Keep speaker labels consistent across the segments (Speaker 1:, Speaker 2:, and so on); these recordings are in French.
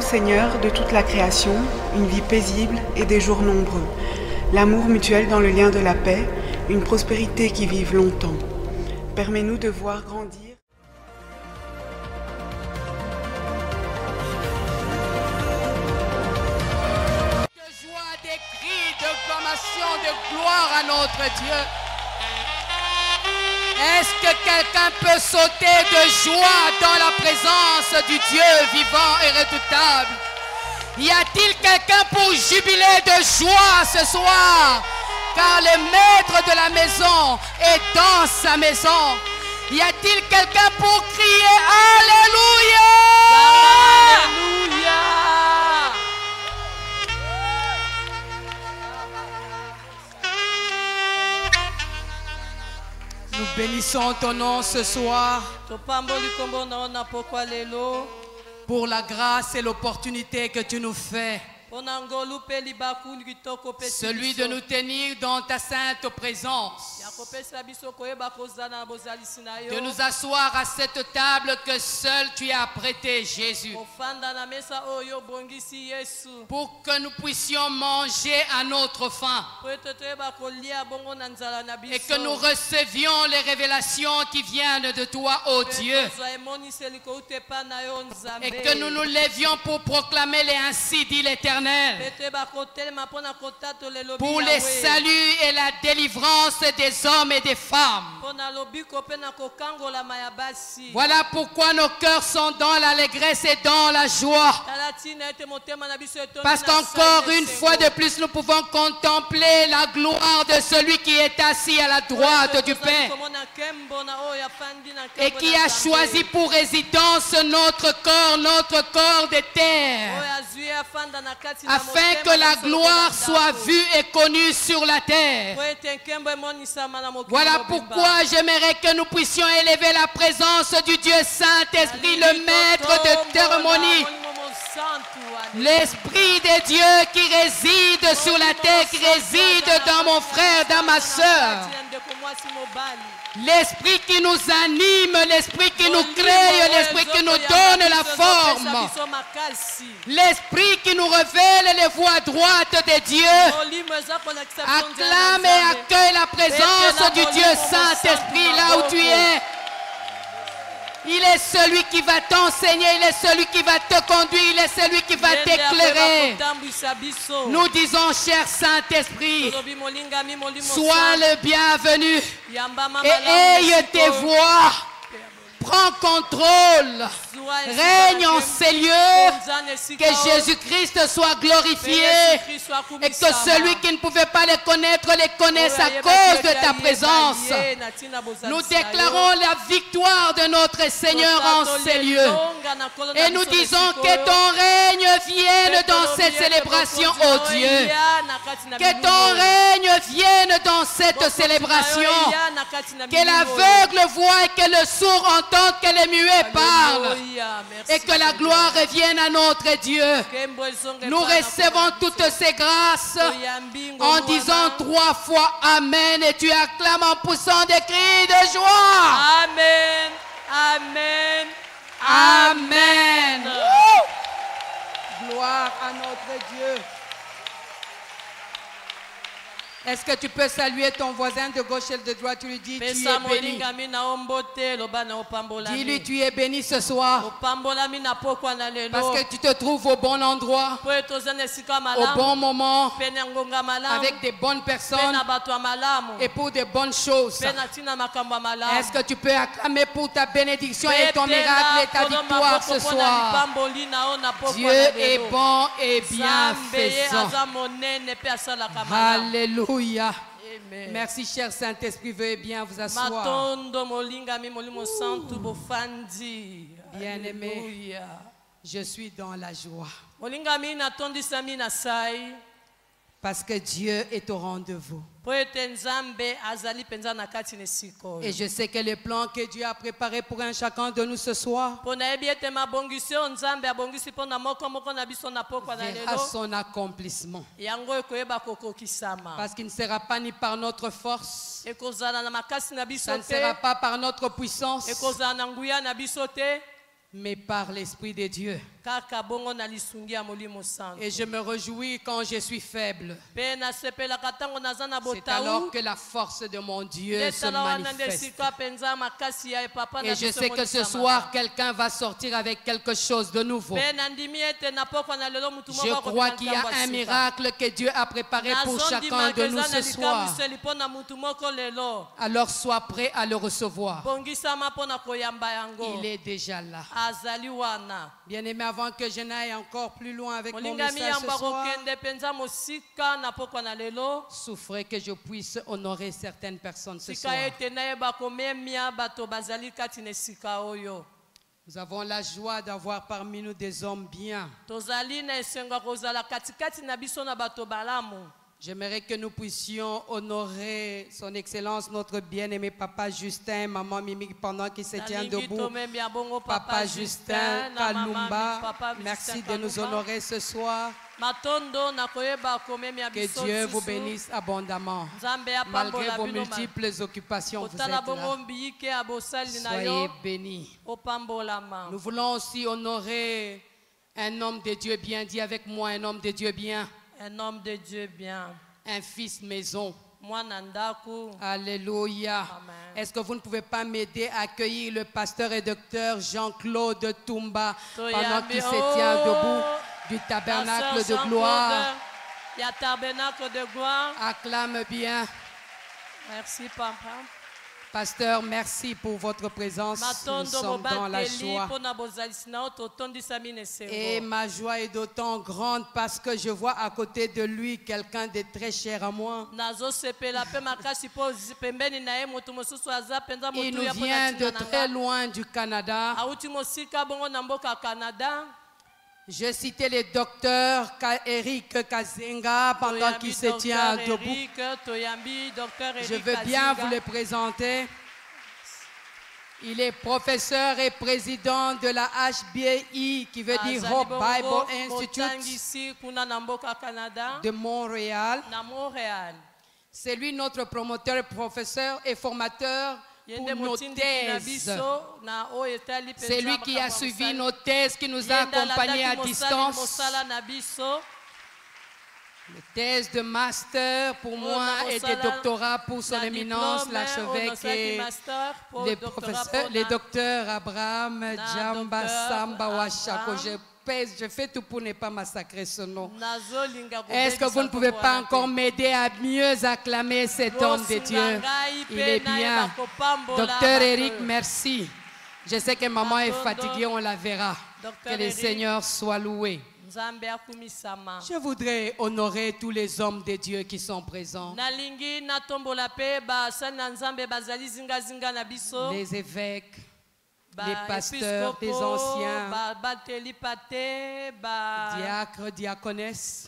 Speaker 1: Seigneur, de toute la création, une vie paisible et des jours nombreux, l'amour mutuel dans le lien de la paix, une prospérité qui vive longtemps. Permets-nous de voir grandir.
Speaker 2: De joie, des cris, d'acclamation, de gloire à notre Dieu. Est-ce que quelqu'un peut sauter de joie dans la présence du Dieu vivant et redoutable? Y a-t-il quelqu'un pour jubiler de joie ce soir? Car le maître de la maison est dans sa maison. Y a-t-il quelqu'un pour crier Alléluia?
Speaker 3: Alléluia!
Speaker 2: Nous bénissons ton nom ce soir pour la grâce et l'opportunité que tu nous fais. Celui de nous tenir dans ta sainte présence. De nous asseoir à cette table que seul tu as prêtée, Jésus. Pour que nous puissions manger à notre faim. Et que nous recevions les révélations qui viennent de toi, ô Dieu. Et que nous nous levions pour proclamer les ainsi dit l'Éternel. Pour les saluts et la délivrance des hommes et des femmes. Voilà pourquoi nos cœurs sont dans l'allégresse et dans la joie. Parce qu'encore une fois de plus, nous pouvons contempler la gloire de celui qui est assis à la droite du Père. Et qui a choisi pour résidence notre corps de terre. Afin que la gloire soit vue et connue sur la terre. Voilà pourquoi j'aimerais que nous puissions élever la présence du Dieu Saint-Esprit, le maître de cérémonie. L'Esprit de Dieu qui réside sur la terre, qui réside dans mon frère, dans ma soeur. L'Esprit qui nous anime, l'Esprit qui nous crée, l'Esprit qui nous donne la forme. L'Esprit qui nous révèle les voies droites de Dieu. Acclame et accueille la présence du Dieu Saint-Esprit là où tu es. Il est celui qui va t'enseigner, il est celui qui va te conduire, il est celui qui va t'éclairer. Nous disons, cher Saint-Esprit, sois le bienvenu et aie tes voix. Prends contrôle, règne en ces lieux, que Jésus-Christ soit glorifié et que celui qui ne pouvait pas les connaître les connaisse à cause de ta présence. Nous déclarons la victoire de notre Seigneur en ces lieux et nous disons que ton règne vienne dans cette célébration, ô Dieu. Que ton règne vienne dans cette célébration, que l'aveugle voie et que le sourd entende, que les muets parlent et que la gloire revienne à notre Dieu. Nous recevons toutes ces grâces en disant 3 fois Amen et tu acclames en poussant des cris de joie.
Speaker 3: Amen, Amen,
Speaker 2: Amen. Gloire à notre Dieu. Est-ce que tu peux saluer ton voisin de gauche et de droite? Tu lui dis, tu es béni. Dis-lui, tu es béni ce soir. Parce que tu te trouves au bon endroit, au bon moment, avec des bonnes personnes et pour de bonnes choses. Est-ce que tu peux acclamer pour ta bénédiction et ton miracle et ta victoire ce soir? Dieu est bon et bienfaisant. Alléluia. Amen. Merci, cher Saint-Esprit. Veuillez bien vous asseoir. Bien-aimé, je suis dans la joie. Parce que Dieu est au rendez-vous. Et je sais que les plans que Dieu a préparés pour un chacun de nous ce soir verra son accomplissement. Parce qu'il ne sera pas ni par notre force, ça ne sera pas par notre puissance, mais par l'Esprit de Dieu. Et je me réjouis quand je suis faible. C'est alors que la force de mon Dieu se manifeste. Et je sais que ce soir, quelqu'un va sortir avec quelque chose de nouveau. Je crois qu'il y a un miracle que Dieu a préparé pour chacun de nous ce soir. Alors sois prêt à le recevoir. Il est déjà là. Bien-aimé, avant que je n'aille encore plus loin avec mon message ce soir, souffrez que je puisse honorer certaines personnes ce soir. Nous avons la joie d'avoir parmi nous des hommes bien. J'aimerais que nous puissions honorer son Excellence, notre bien-aimé Papa Justin, Maman Mimi, pendant qu'il se tient debout. Papa Justin, Kalumba, merci de nous honorer ce soir. Que Dieu vous bénisse abondamment. Malgré vos multiples occupations, vous êtes là. Soyez bénis. Nous voulons aussi honorer un homme de Dieu bien. Dis avec moi, un homme de Dieu bien.
Speaker 3: Un homme de Dieu bien.
Speaker 2: Un fils maison. Alléluia. Est-ce que vous ne pouvez pas m'aider à accueillir le pasteur et docteur Jean-Claude Tumba pendant qu'il se tient debout du tabernacle de gloire? Acclame bien.
Speaker 3: Merci, papa.
Speaker 2: Pasteur, merci pour votre présence. Nous sommes dans la joie. Et ma joie est d'autant grande parce que je vois à côté de lui quelqu'un de très cher à moi. Il nous vient de très loin du Canada. Je citais le docteur Eric Kazenga pendant qu'il se tient debout. Je veux bien vous le présenter. Il est professeur et président de la HBI, qui veut dire Hope Bible Institute de Montréal. C'est lui notre promoteur, professeur et formateur pour nos thèses. C'est lui qui a suivi nos thèses, qui nous a accompagnés à distance. Les thèses de master pour moi et de doctorat pour son éminence, l'archevêque et les docteurs Abraham Djamba Samba Wachako. Je fais tout pour ne pas massacrer ce nom. Est-ce que vous ne pouvez pas encore m'aider à mieux acclamer cet homme de Dieu? Il est bien. Docteur Eric, merci. Je sais que maman est fatiguée, on la verra. Que le Seigneur soit loué. Je voudrais honorer tous les hommes de Dieu qui sont présents. Les évêques, les pasteurs, les anciens, diacres, diaconesses.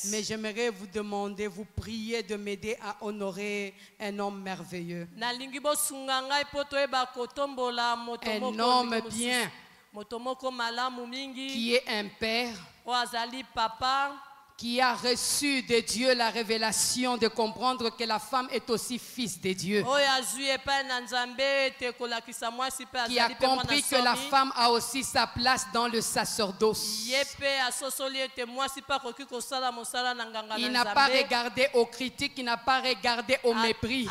Speaker 2: Mais j'aimerais vous demander, vous prier de m'aider à honorer un homme merveilleux. Un homme bien, qui est un père, qui a reçu de Dieu la révélation de comprendre que la femme est aussi fils de Dieu. Qui a compris que la femme a aussi sa place dans le sacerdoce. Il n'a pas regardé aux critiques, il n'a pas regardé au mépris.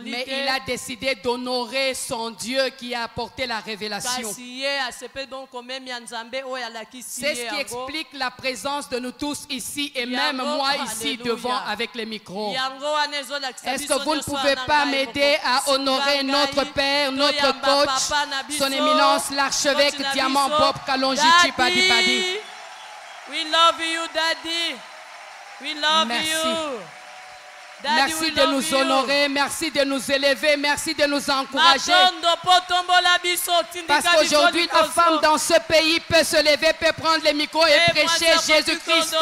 Speaker 2: Mais il a décidé d'honorer son Dieu qui a apporté la révélation. C'est ce qui explique la présence de nous tous ici et même moi ici devant avec les micros. Est-ce que vous ne pouvez pas m'aider à honorer notre Père, notre coach, son éminence, l'archevêque Diamant Bob Kalonji Chibadi Badi?
Speaker 3: We love you, Daddy. We love you. Daddy,
Speaker 2: merci de nous honorer, merci de nous élever, merci de nous encourager. Parce qu'aujourd'hui, la femme dans ce pays peut se lever, peut prendre le micro et prêcher Jésus-Christ.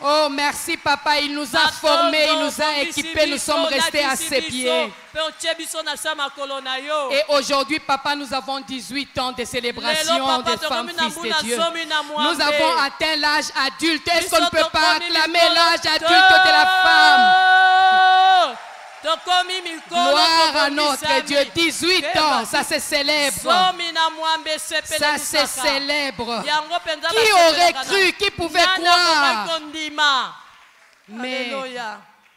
Speaker 2: Oh, merci papa, il nous a formés, il nous a équipés, nous sommes restés à ses pieds. Et aujourd'hui, papa, nous avons 18 ans de célébration des femmes fils de Dieu. Nous avons atteint l'âge adulte. Est-ce qu'on ne peut pas acclamer l'âge adulte de la femme? Gloire à notre Dieu. 18 ans, ça se célèbre. Ça se célèbre. Qui aurait cru, qui pouvait croire? Mais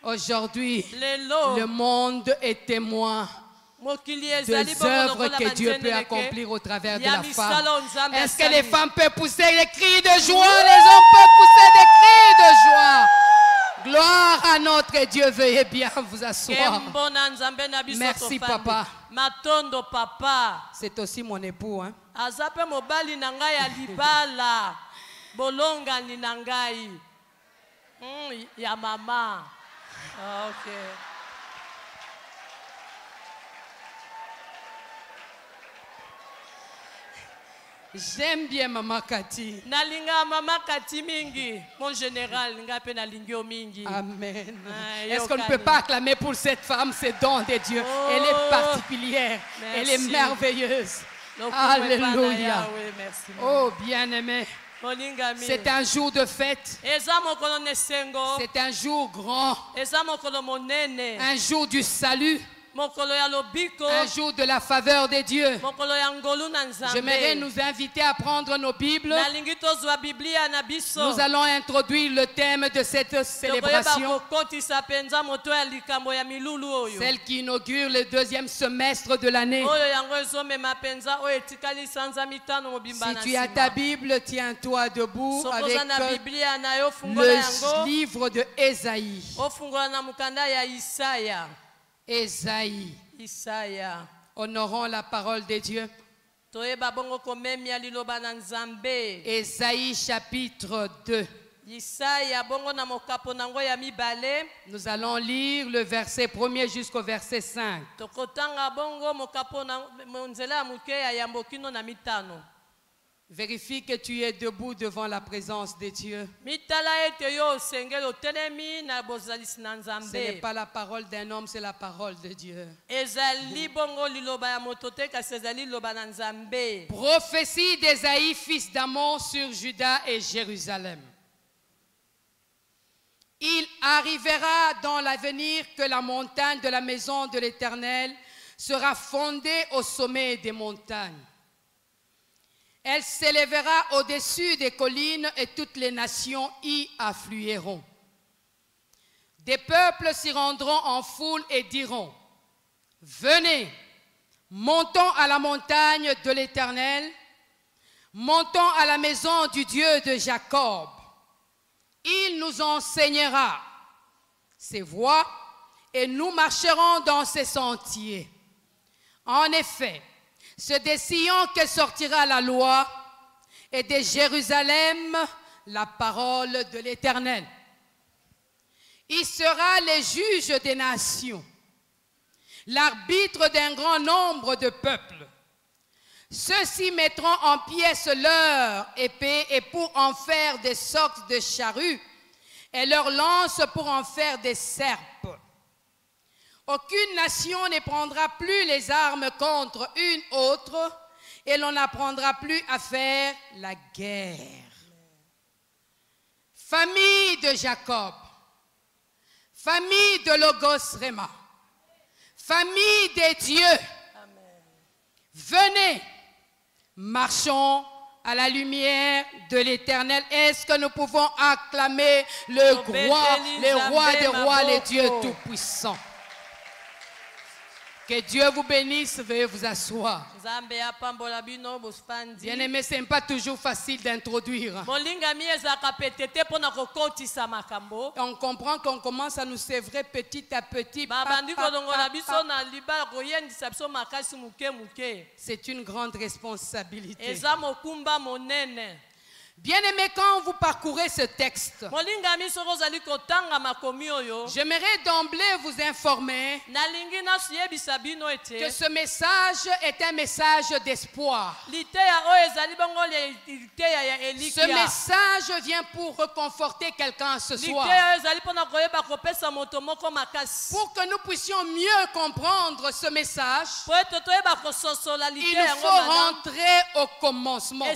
Speaker 2: aujourd'hui, le monde est témoin des œuvres que Dieu peut accomplir au travers de la femme. Est-ce que les femmes peuvent pousser des cris de joie? Les hommes peuvent pousser des cris de joie. Gloire à notre Dieu. Veuillez bien vous asseoir. Merci papa. C'est aussi mon époux. Hein?
Speaker 3: Ya mama. Ok.
Speaker 2: J'aime bien Maman Cathy.
Speaker 3: Nalinga Maman Cathy mingi. Mon général, nga pe nalingio mingi.
Speaker 2: Amen. Est-ce qu'on ne peut pas acclamer pour cette femme, ce don de Dieu? Oh, elle est particulière. Merci. Elle est merveilleuse. Alléluia. Oh, bien-aimé. C'est un jour de fête. C'est un jour grand. Un jour du salut. Un jour de la faveur de Dieu. J'aimerais nous inviter à prendre nos Bibles. Nous allons introduire le thème de cette célébration. Celle qui inaugure le deuxième semestre de l'année. Si tu as ta Bible, tiens-toi debout avec le livre de Ésaïe. Ésaïe. Honorons la parole de Dieu. Ésaïe chapitre 2. Nous allons lire le verset 1er jusqu'au verset 5. Vérifie que tu es debout devant la présence de Dieu. Ce n'est pas la parole d'un homme, c'est la parole de Dieu. Prophétie d'Ésaïe, fils d'Amon, sur Juda et Jérusalem. Il arrivera dans l'avenir que la montagne de la maison de l'Éternel sera fondée au sommet des montagnes. Elle s'élèvera au-dessus des collines et toutes les nations y afflueront. Des peuples s'y rendront en foule et diront: venez, montons à la montagne de l'Éternel, montons à la maison du Dieu de Jacob. Il nous enseignera ses voies et nous marcherons dans ses sentiers. En effet, c'est de Sion que sortira la loi et de Jérusalem la parole de l'Éternel. Il sera le juge des nations, l'arbitre d'un grand nombre de peuples. Ceux-ci mettront en pièces leurs épées et pour en faire des sortes de charrues et leurs lances pour en faire des serpes. Aucune nation ne prendra plus les armes contre une autre et l'on n'apprendra plus à faire la guerre. Famille de Jacob, famille de Logos Réma, famille des dieux, venez, marchons à la lumière de l'Éternel. Est-ce que nous pouvons acclamer le roi des rois, le Dieu tout-puissant? Que Dieu vous bénisse, veuillez vous asseoir. Bien aimé, ce n'est pas toujours facile d'introduire. On comprend qu'on commence à nous sévrer petit à petit. C'est une grande responsabilité. Bien aimé, quand vous parcourez ce texte, j'aimerais d'emblée vous informer que ce message est un message d'espoir. Ce message vient pour reconforter quelqu'un ce soir. Pour que nous puissions mieux comprendre ce message, il nous faut rentrer au commencement.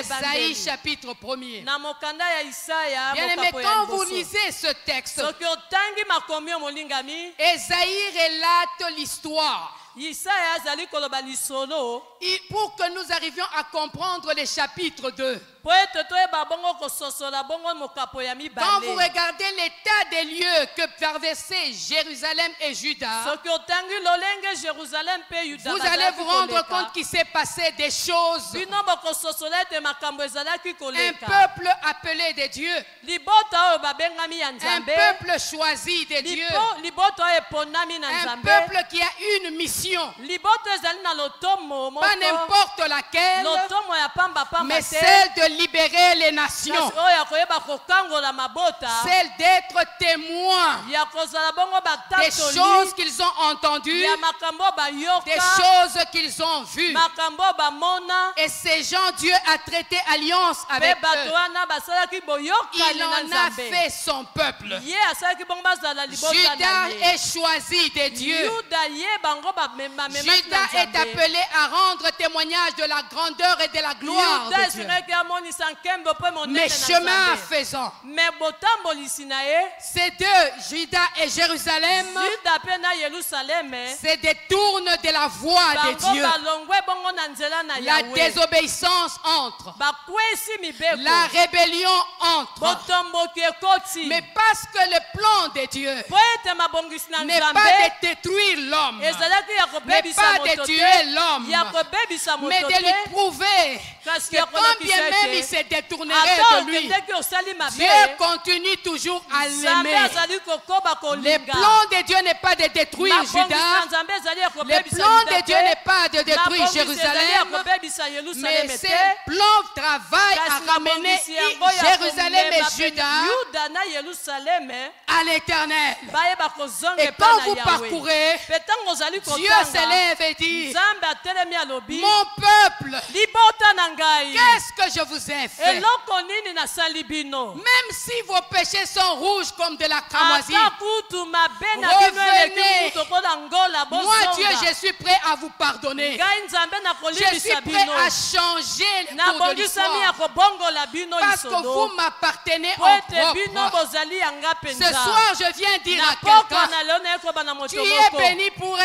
Speaker 2: Ésaïe chapitre 1er. Bien aimé, quand vous lisez ce texte,
Speaker 3: soki otangi makomi yo molingami,
Speaker 2: Ésaïe relate l'histoire.
Speaker 3: Isaya azali koloba lisolo
Speaker 2: Pour que nous arrivions à comprendre les chapitres 2.
Speaker 3: po ete toyeba bongo kososola bongo mokapo ya
Speaker 2: Quand
Speaker 3: mibale.
Speaker 2: vous regardez l'état des lieux que traversaient Jérusalem et Juda,
Speaker 3: soki otangi lolenge Jérusalem pe Yuda
Speaker 2: vous allez vous rendre compte qu'il s'est passé des choses.
Speaker 3: bino bokososola ete makambo ezalaki
Speaker 2: Un
Speaker 3: koleka.
Speaker 2: peuple appelé de Dieu,
Speaker 3: Libota oyo babengami ya
Speaker 2: un
Speaker 3: Nzambe,
Speaker 2: peuple choisi de Dieu,
Speaker 3: libota oyo eponami na
Speaker 2: un
Speaker 3: Nzambe,
Speaker 2: peuple qui a une mission,
Speaker 3: libota ezali na lotomo moko,
Speaker 2: pas n'importe laquelle,
Speaker 3: lotomo ya pamba pamba
Speaker 2: mais
Speaker 3: te,
Speaker 2: celle de libérer les nations,
Speaker 3: kasi oyo ya koyeba kokangola mabota,
Speaker 2: celle d'être témoin
Speaker 3: ya kozala bongo
Speaker 2: des choses
Speaker 3: batatoli
Speaker 2: qu'ils ont entendues,
Speaker 3: ya makambo
Speaker 2: des
Speaker 3: bayoka,
Speaker 2: choses qu'ils ont vues.
Speaker 3: makambo bamona,
Speaker 2: Et ces gens, Dieu a traité alliance
Speaker 3: pe
Speaker 2: avec
Speaker 3: bato
Speaker 2: eux.
Speaker 3: wana basalaki
Speaker 2: Il
Speaker 3: boyokani na
Speaker 2: en a
Speaker 3: Nzambe.
Speaker 2: fait son peuple.
Speaker 3: Ye asalaki bongo bazala libota
Speaker 2: Judas
Speaker 3: na ye.
Speaker 2: est choisi de Dieu.
Speaker 3: Yuda ye bango bamemaki na
Speaker 2: Judas est
Speaker 3: Nzambe.
Speaker 2: appelé à rendre témoignage de la grandeur et de la gloire
Speaker 3: Yuda
Speaker 2: de Dieu.
Speaker 3: esengaki amonisa nkembo mpe monene
Speaker 2: Mais
Speaker 3: na
Speaker 2: chemin
Speaker 3: Nzambe.
Speaker 2: faisant,
Speaker 3: Mais botambolisi na ye,
Speaker 2: ces deux, Judas et Jérusalem,
Speaker 3: Yuda mpe na Yerusaleme,
Speaker 2: se détournent de la voie de
Speaker 3: bango
Speaker 2: Dieu.
Speaker 3: balongwe bongo na nzela na
Speaker 2: La
Speaker 3: Yawe.
Speaker 2: désobéissance entre.
Speaker 3: Bakwesi mibeko.
Speaker 2: La rébellion entre.
Speaker 3: Botomboki ekoti.
Speaker 2: Mais parce que le plan de Dieu
Speaker 3: Po ete mabongisi na
Speaker 2: n'est
Speaker 3: Nzambe,
Speaker 2: pas de détruire l'homme,
Speaker 3: ezalaki ya
Speaker 2: n'est
Speaker 3: kobebisa
Speaker 2: pas
Speaker 3: moto
Speaker 2: de tuer
Speaker 3: te,
Speaker 2: l'homme,
Speaker 3: ya kobebisa
Speaker 2: mais
Speaker 3: moto
Speaker 2: de lui
Speaker 3: te,
Speaker 2: prouver
Speaker 3: kasi
Speaker 2: que
Speaker 3: ya
Speaker 2: quand bien
Speaker 3: kolakisa
Speaker 2: même il
Speaker 3: ete
Speaker 2: se détournerait
Speaker 3: ata
Speaker 2: de lui,
Speaker 3: okendeki osali
Speaker 2: Dieu
Speaker 3: mabe,
Speaker 2: continue toujours à
Speaker 3: Nzambe
Speaker 2: l'aimer.
Speaker 3: azali kokoba
Speaker 2: Le
Speaker 3: kolinga.
Speaker 2: plan de Dieu n'est pas de détruire
Speaker 3: Mabongisi na
Speaker 2: Judas.
Speaker 3: Nzambe ezali ya
Speaker 2: Le
Speaker 3: kobebisa
Speaker 2: plan
Speaker 3: Yuda
Speaker 2: de Dieu
Speaker 3: te,
Speaker 2: n'est pas de détruire
Speaker 3: mabongisi ezali ya
Speaker 2: Jérusalem,
Speaker 3: kobebisa
Speaker 2: mais
Speaker 3: Yerusaleme
Speaker 2: ce
Speaker 3: te,
Speaker 2: plan travaille
Speaker 3: kasi
Speaker 2: à ramener
Speaker 3: mabongisi yango ya
Speaker 2: Jérusalem
Speaker 3: komema
Speaker 2: et Judas
Speaker 3: Yuda na Yerusaleme
Speaker 2: à l'éternel.
Speaker 3: bayeba kozonga
Speaker 2: Et
Speaker 3: epai
Speaker 2: quand
Speaker 3: na
Speaker 2: vous
Speaker 3: Yawe.
Speaker 2: parcourez,
Speaker 3: Mpe ntango ozali
Speaker 2: Dieu
Speaker 3: kotanga,
Speaker 2: s'élève et dit,
Speaker 3: Nzambe atelemi alobi,
Speaker 2: mon peuple,
Speaker 3: libota na ngai,
Speaker 2: qu'est-ce que je vous ai fait?
Speaker 3: eloko nini nasali bino?
Speaker 2: Même si vos péchés sont rouges comme de la cramoisie,
Speaker 3: Ata kutu mabe na bino eleki
Speaker 2: revenez.
Speaker 3: kutu lokola ngola,
Speaker 2: moi Dieu,
Speaker 3: bozonga.
Speaker 2: je suis prêt à vous pardonner.
Speaker 3: Ngai Nzambe
Speaker 2: Je suis
Speaker 3: nakolimbisa
Speaker 2: prêt
Speaker 3: bino,
Speaker 2: à changer le cours de
Speaker 3: nabongisami ya
Speaker 2: l'histoire.
Speaker 3: kobongola bino
Speaker 2: Parce que
Speaker 3: lisolo,
Speaker 2: vous m'appartenez
Speaker 3: po
Speaker 2: en
Speaker 3: ete bino
Speaker 2: propre.
Speaker 3: bozali yanga
Speaker 2: Ce
Speaker 3: mpenza.
Speaker 2: soir, je viens dire
Speaker 3: Na
Speaker 2: à
Speaker 3: pokwa
Speaker 2: quelqu'un,
Speaker 3: na leo nayekoba na moto
Speaker 2: tu es
Speaker 3: moko.
Speaker 2: béni pour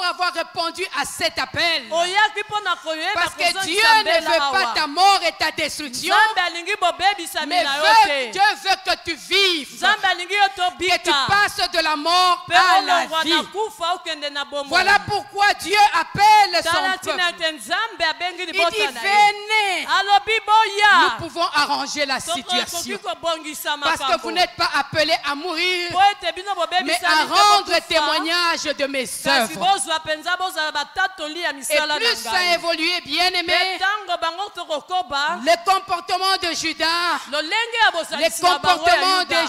Speaker 2: avoir répondu à cet appel.
Speaker 3: Oyaki mpo na koyeba
Speaker 2: Parce que Dieu
Speaker 3: kozongisa
Speaker 2: ne veut
Speaker 3: mbela
Speaker 2: pas
Speaker 3: awa.
Speaker 2: ta mort et ta destruction,
Speaker 3: Nzambe alingi bobebisami
Speaker 2: mais
Speaker 3: na yo
Speaker 2: Dieu
Speaker 3: te.
Speaker 2: veut que tu vives,
Speaker 3: Nzambe alingi yo
Speaker 2: que tu
Speaker 3: tobika
Speaker 2: passes de la mort
Speaker 3: mpe
Speaker 2: à la
Speaker 3: olongwa na
Speaker 2: vie.
Speaker 3: kufa okende na bomoi.
Speaker 2: Voilà pourquoi Dieu appelle
Speaker 3: Tala
Speaker 2: son
Speaker 3: tina
Speaker 2: peuple.
Speaker 3: ete Nzambe abengi
Speaker 2: Il dit,
Speaker 3: libota na ye.
Speaker 2: venez,
Speaker 3: Alobi
Speaker 2: nous
Speaker 3: boya,
Speaker 2: pouvons arranger la
Speaker 3: tokoki
Speaker 2: situation.
Speaker 3: kobongisa
Speaker 2: Parce que vous
Speaker 3: makambo.
Speaker 2: n'êtes pas appelés à mourir,
Speaker 3: Po ete bino
Speaker 2: mais
Speaker 3: bobebisami
Speaker 2: à
Speaker 3: te
Speaker 2: rendre
Speaker 3: bokufa,
Speaker 2: témoignage de mes
Speaker 3: kasi
Speaker 2: œuvres.
Speaker 3: bozwa mpenza bozala batatoli ya
Speaker 2: Et
Speaker 3: misala na
Speaker 2: plus ça a
Speaker 3: ngai.
Speaker 2: évolué, bien
Speaker 3: Mpe
Speaker 2: aimé,
Speaker 3: ntango bango tokokoba
Speaker 2: le comportement de Judas,
Speaker 3: lolenge ya
Speaker 2: le
Speaker 3: bosalisi na bango ya
Speaker 2: comportement
Speaker 3: Yuda,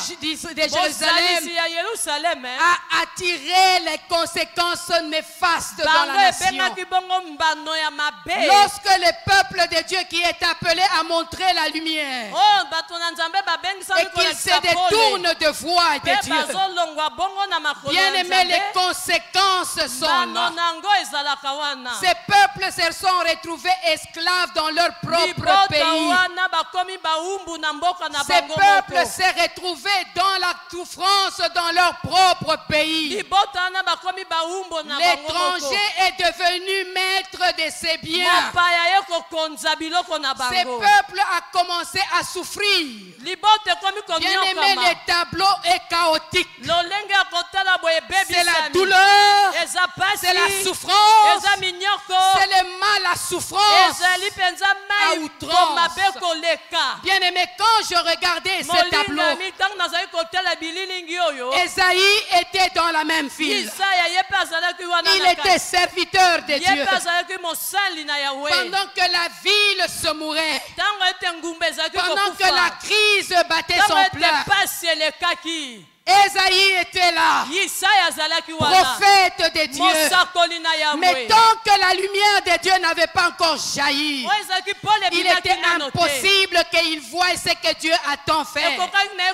Speaker 2: de Jérusalem
Speaker 3: bosalisi ya Yerusaleme,
Speaker 2: a attiré les conséquences néfastes dans
Speaker 3: bango
Speaker 2: la nation.
Speaker 3: ebengaki bongo mbano ya mabe.
Speaker 2: Lorsque le peuple de Dieu qui est appelé à montrer la lumière
Speaker 3: Oh, bato na Nzambe babengisami
Speaker 2: et qu'il se
Speaker 3: kolekisa pole.
Speaker 2: détourne de voie
Speaker 3: Mpe
Speaker 2: de Dieu,
Speaker 3: bazolongwa bongo na makolo
Speaker 2: bien
Speaker 3: ya
Speaker 2: aimé, les
Speaker 3: Nzambe.
Speaker 2: conséquences sont
Speaker 3: Mbano
Speaker 2: là.
Speaker 3: nango ezalaka wana.
Speaker 2: Ces peuples se sont retrouvés esclaves dans leur propre
Speaker 3: Libota
Speaker 2: pays.
Speaker 3: wana bakomi baumbu na mboka na
Speaker 2: Ces
Speaker 3: bango
Speaker 2: peuples
Speaker 3: moko.
Speaker 2: se retrouvaient dans la souffrance dans leur propre pays.
Speaker 3: Libota wana bakomi baumbu na bango moko.
Speaker 2: L'étranger est devenu maître de ses biens.
Speaker 3: Mopaya ye kokonza biloko na
Speaker 2: Ces
Speaker 3: bango.
Speaker 2: peuples ont commencé à souffrir.
Speaker 3: Libota ekomi
Speaker 2: Bien aimé,
Speaker 3: konyokama.
Speaker 2: le tableau est chaotique.
Speaker 3: Lolenge ya kotala boye
Speaker 2: C'est la
Speaker 3: ebebisami.
Speaker 2: douleur,
Speaker 3: Eza pasi.
Speaker 2: c'est la souffrance,
Speaker 3: Eza minyoko.
Speaker 2: c'est le mal à souffrance.
Speaker 3: Ezali penza
Speaker 2: À
Speaker 3: mai
Speaker 2: outrance.
Speaker 3: komabe koleka.
Speaker 2: Bien aimé, quand je regardais ce tableau,
Speaker 3: Molingami ntango nazali kotala bililingi oyo,
Speaker 2: Esaïe était dans la même file.
Speaker 3: Isaya ye mpe azalaki wana
Speaker 2: Il
Speaker 3: na
Speaker 2: était
Speaker 3: kati.
Speaker 2: serviteur de
Speaker 3: Ye
Speaker 2: Dieu.
Speaker 3: mpe azalaki mosali na Yawe.
Speaker 2: Pendant que la ville se mourait,
Speaker 3: Ntango ete ngumba ezalaki
Speaker 2: pendant que la
Speaker 3: kokufa,
Speaker 2: crise battait
Speaker 3: ntango
Speaker 2: son
Speaker 3: ete
Speaker 2: plein,
Speaker 3: pasi elekaki,
Speaker 2: Esaïe était là,
Speaker 3: Isaya azalaki wana
Speaker 2: prophète de Dieu.
Speaker 3: mosakoli na
Speaker 2: Mais
Speaker 3: Yawe.
Speaker 2: tant que la lumière de Dieu n'avait pas encore jailli,
Speaker 3: Oyo ezalaki pole
Speaker 2: il
Speaker 3: ebimaki
Speaker 2: était
Speaker 3: nano te.
Speaker 2: impossible qu'il voie ce que Dieu a tant fait.
Speaker 3: Ekokaki na ye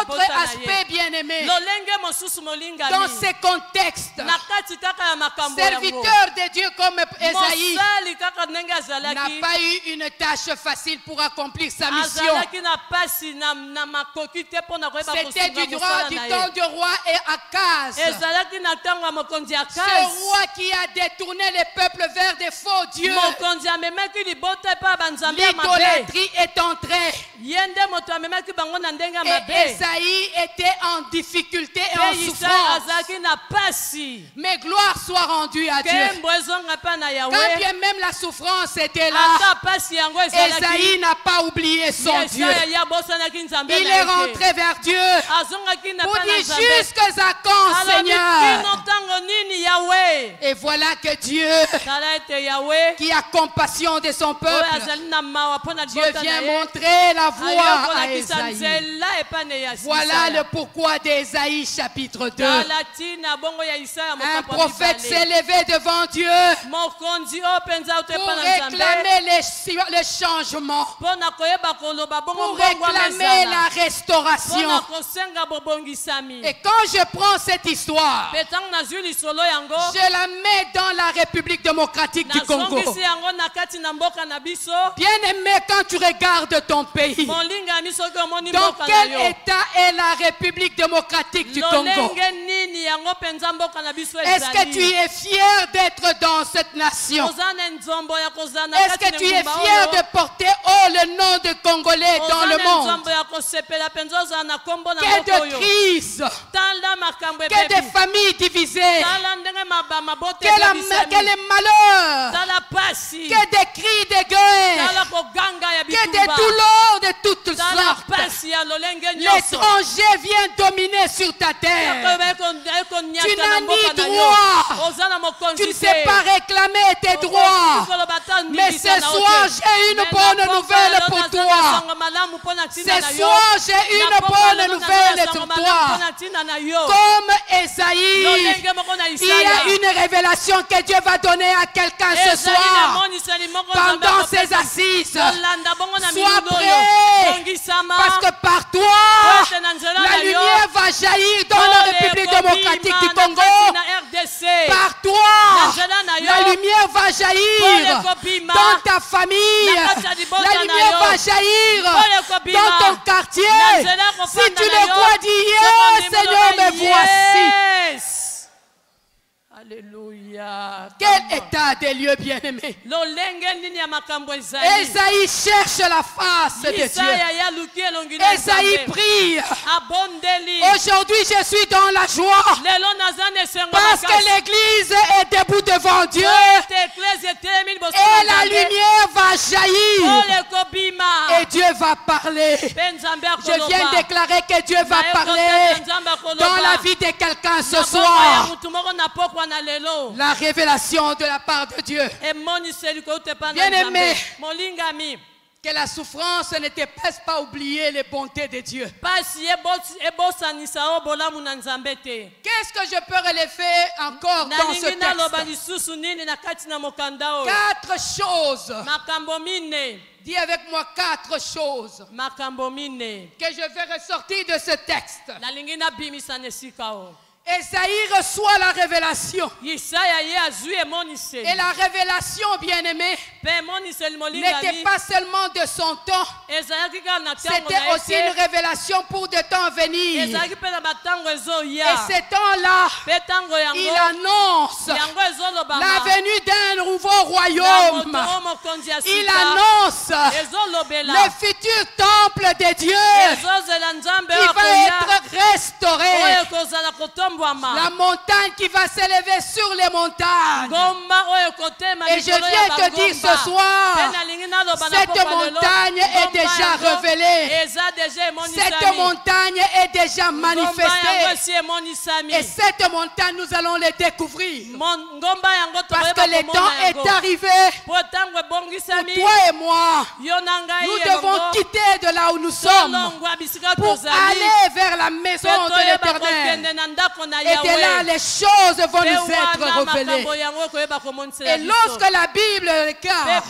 Speaker 2: Autre aspect bien-aimé, dans ces contextes, serviteur de Dieu comme Ésaïe n'a pas eu une tâche facile pour accomplir sa mission. C'était du temps du roi Akaz. Ce roi qui a détourné les peuples vers des faux dieux. L'idolâtrie est entrée. Et Ésaïe était en difficulté et en souffrance. Mais gloire soit rendue à Dieu. Quand bien même la souffrance était là, Ésaïe n'a pas oublié son Dieu. Il est rentré vers Dieu pour dire jusqu'à quand, Seigneur. Et voilà que Dieu, qui a compassion de son peuple, Dieu vient montrer la voie à Ésaïe. Voilà le pourquoi d'Ésaïe chapitre 2. Un prophète s'est levé devant Dieu pour réclamer le changement, pour réclamer la restauration. Et quand je prends cette histoire, je la mets dans la République démocratique du Congo. Bien aimé, quand tu regardes ton pays, dans quel état est la République démocratique du Congo? Est-ce que tu es fier d'être dans cette nation? Est-ce que tu es fier de porter le nom de Congolais dans le monde? Que de crises, que de familles divisées, que les malheurs, que des cris de guerre, que des douleurs de toutes sortes. L'étranger vient dominer sur ta terre. Tu n'as ni droit. Tu ne sais pas réclamer tes droits. Mais ce soir, j'ai une bonne nouvelle pour toi. Ce soir, j'ai une bonne nouvelle pour toi. Comme Ésaïe, il y a une révélation que Dieu va donner à quelqu'un ce soir pendant ses assises. Sois prêt, parce que par toi, la lumière va jaillir dans la République démocratique du Congo. Par toi, la lumière va jaillir dans ta famille. La lumière va jaillir dans ton quartier. Si tu le crois, dis Seigneur, me voici. Alléluia. Quel état des lieux bien-aimés. Ésaïe cherche la face de Dieu. Ésaïe prie. Aujourd'hui, je suis dans la joie parce que l'Église est debout devant Dieu et la lumière va jaillir et Dieu va parler. Je viens déclarer que Dieu va parler dans la vie de quelqu'un ce soir. La révélation de la part de Dieu. Bien-aimé, que la souffrance ne te fasse pas oublier les bontés de Dieu. Qu'est-ce que je peux relever encore dans ce texte? 4 choses. Dis avec moi 4 choses que je vais ressortir de ce texte. Ésaïe reçoit la révélation. Et la révélation, bien-aimée, n'était pas seulement de son temps. C'était aussi une révélation pour de temps à venir. Et ces temps-là, il annonce la venue d'un nouveau royaume. Il annonce le futur temple de Dieu qui va être restauré. La montagne qui va s'élever sur les montagnes. Et je viens te dire ce soir, cette montagne est déjà révélée. Cette montagne est déjà manifestée. Et cette montagne, nous allons les découvrir. Parce que le temps est arrivé pour toi et moi. Nous devons quitter de là où nous sommes pour aller vers la maison de l'Éternel. de là, les choses vont nous être révélées. Et lorsque la Bible déclare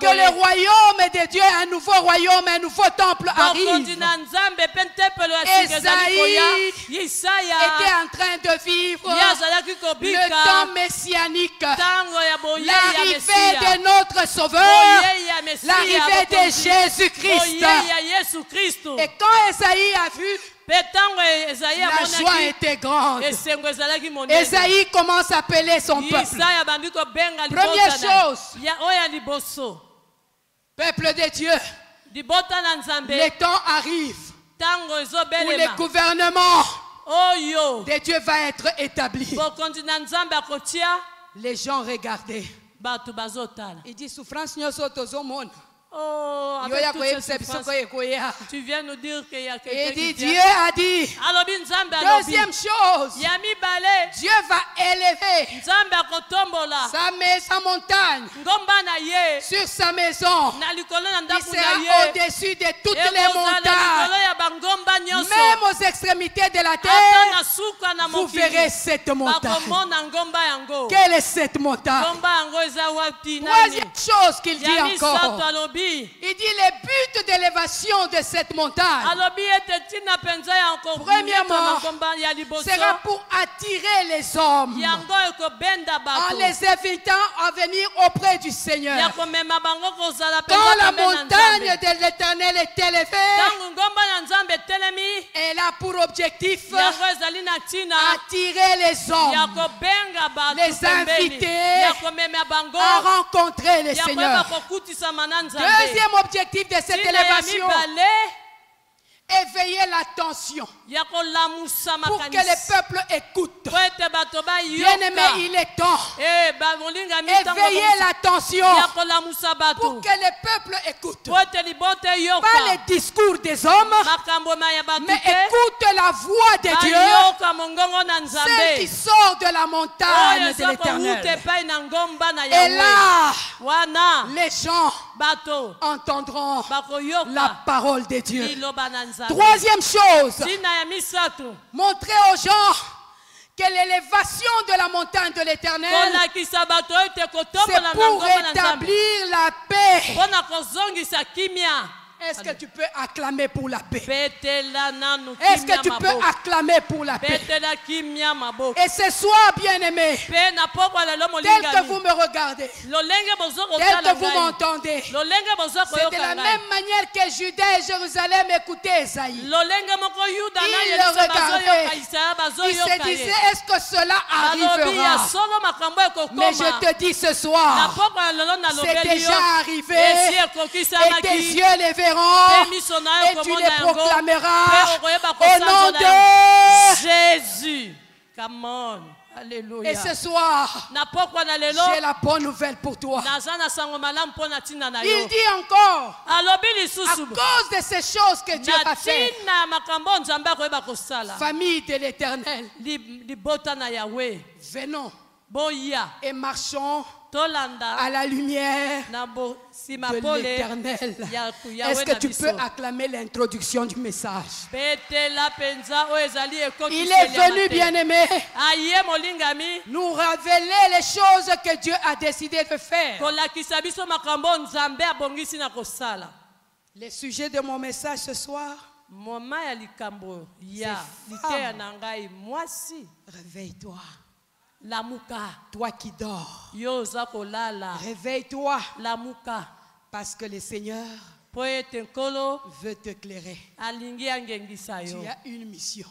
Speaker 2: que le royaume de Dieu, un nouveau royaume, un nouveau temple arrive, Esaïe était en train de vivre le temps messianique, l'arrivée de notre Sauveur, l'arrivée de Jésus-Christ. Et quand Esaïe a vu, la joie était grande. Esaïe commence à appeler son peuple. Première chose, peuple de Dieu, le temps arrive où le gouvernement de Dieu va être établi. Les gens regardaient. Il dit souffrance monde.
Speaker 3: Oh, tu viens nous dire qu'il y a quelqu'un
Speaker 2: qui dit, Dieu a dit, deuxième chose, Dieu va élever sa montagne sur sa maison. Il sera au-dessus de toutes les montagnes. Même aux extrémités de la terre, vous verrez cette montagne. Quelle est cette montagne? Troisième chose qu'il dit encore. Il dit le but d'élévation de cette montagne, premièrement, sera pour attirer les hommes en les invitant à venir auprès du Seigneur. Quand la montagne de l'Éternel est élevée, elle a pour objectif attirer les hommes, les inviter à rencontrer le Seigneur. Deuxième objectif de cette élévation, éveiller l'attention pour que le peuple écoute. Bien-aimé, il est temps. Éveiller l'attention pour que le peuple écoute. Pas les discours des hommes, mais écoute la voix de Dieu, celle qui sort de la montagne de l'Éternel. Et là, les gens entendront la parole de Dieu. Troisième chose, montrer aux gens que l'élévation de la montagne de l'Éternel, c'est pour rétablir la paix. Est-ce que tu peux acclamer pour la paix? Est-ce que tu peux acclamer pour la paix? Et ce soir, bien-aimé, tel que vous me regardez, tel que vous m'entendez, c'est de la même manière que Juda et Jérusalem écoutaient Esaïe. Ils le regardaient. Ils se disaient, est-ce que cela arrivera? Mais je te dis ce soir, c'est déjà arrivé. Et tes yeux les verront. Et tu les proclameras au nom de Jésus.
Speaker 3: Come on. Alléluia.
Speaker 2: Et ce soir, j'ai la bonne nouvelle pour toi. Il dit encore, à cause de ces choses que Dieu a fait, famille de l'Éternel, venons et marchons à la lumière de l'Éternel. Est-ce que tu peux acclamer l'introduction du message? Il est venu, bien-aimé, nous révéler les choses que Dieu a décidé de faire. Le sujet de mon message ce soir, c'est réveille-toi.
Speaker 3: Lamuka,
Speaker 2: toi qui dors,
Speaker 3: réveille-toi.
Speaker 2: Lamuka, parce que le Seigneur veut t'éclairer. Tu as une mission.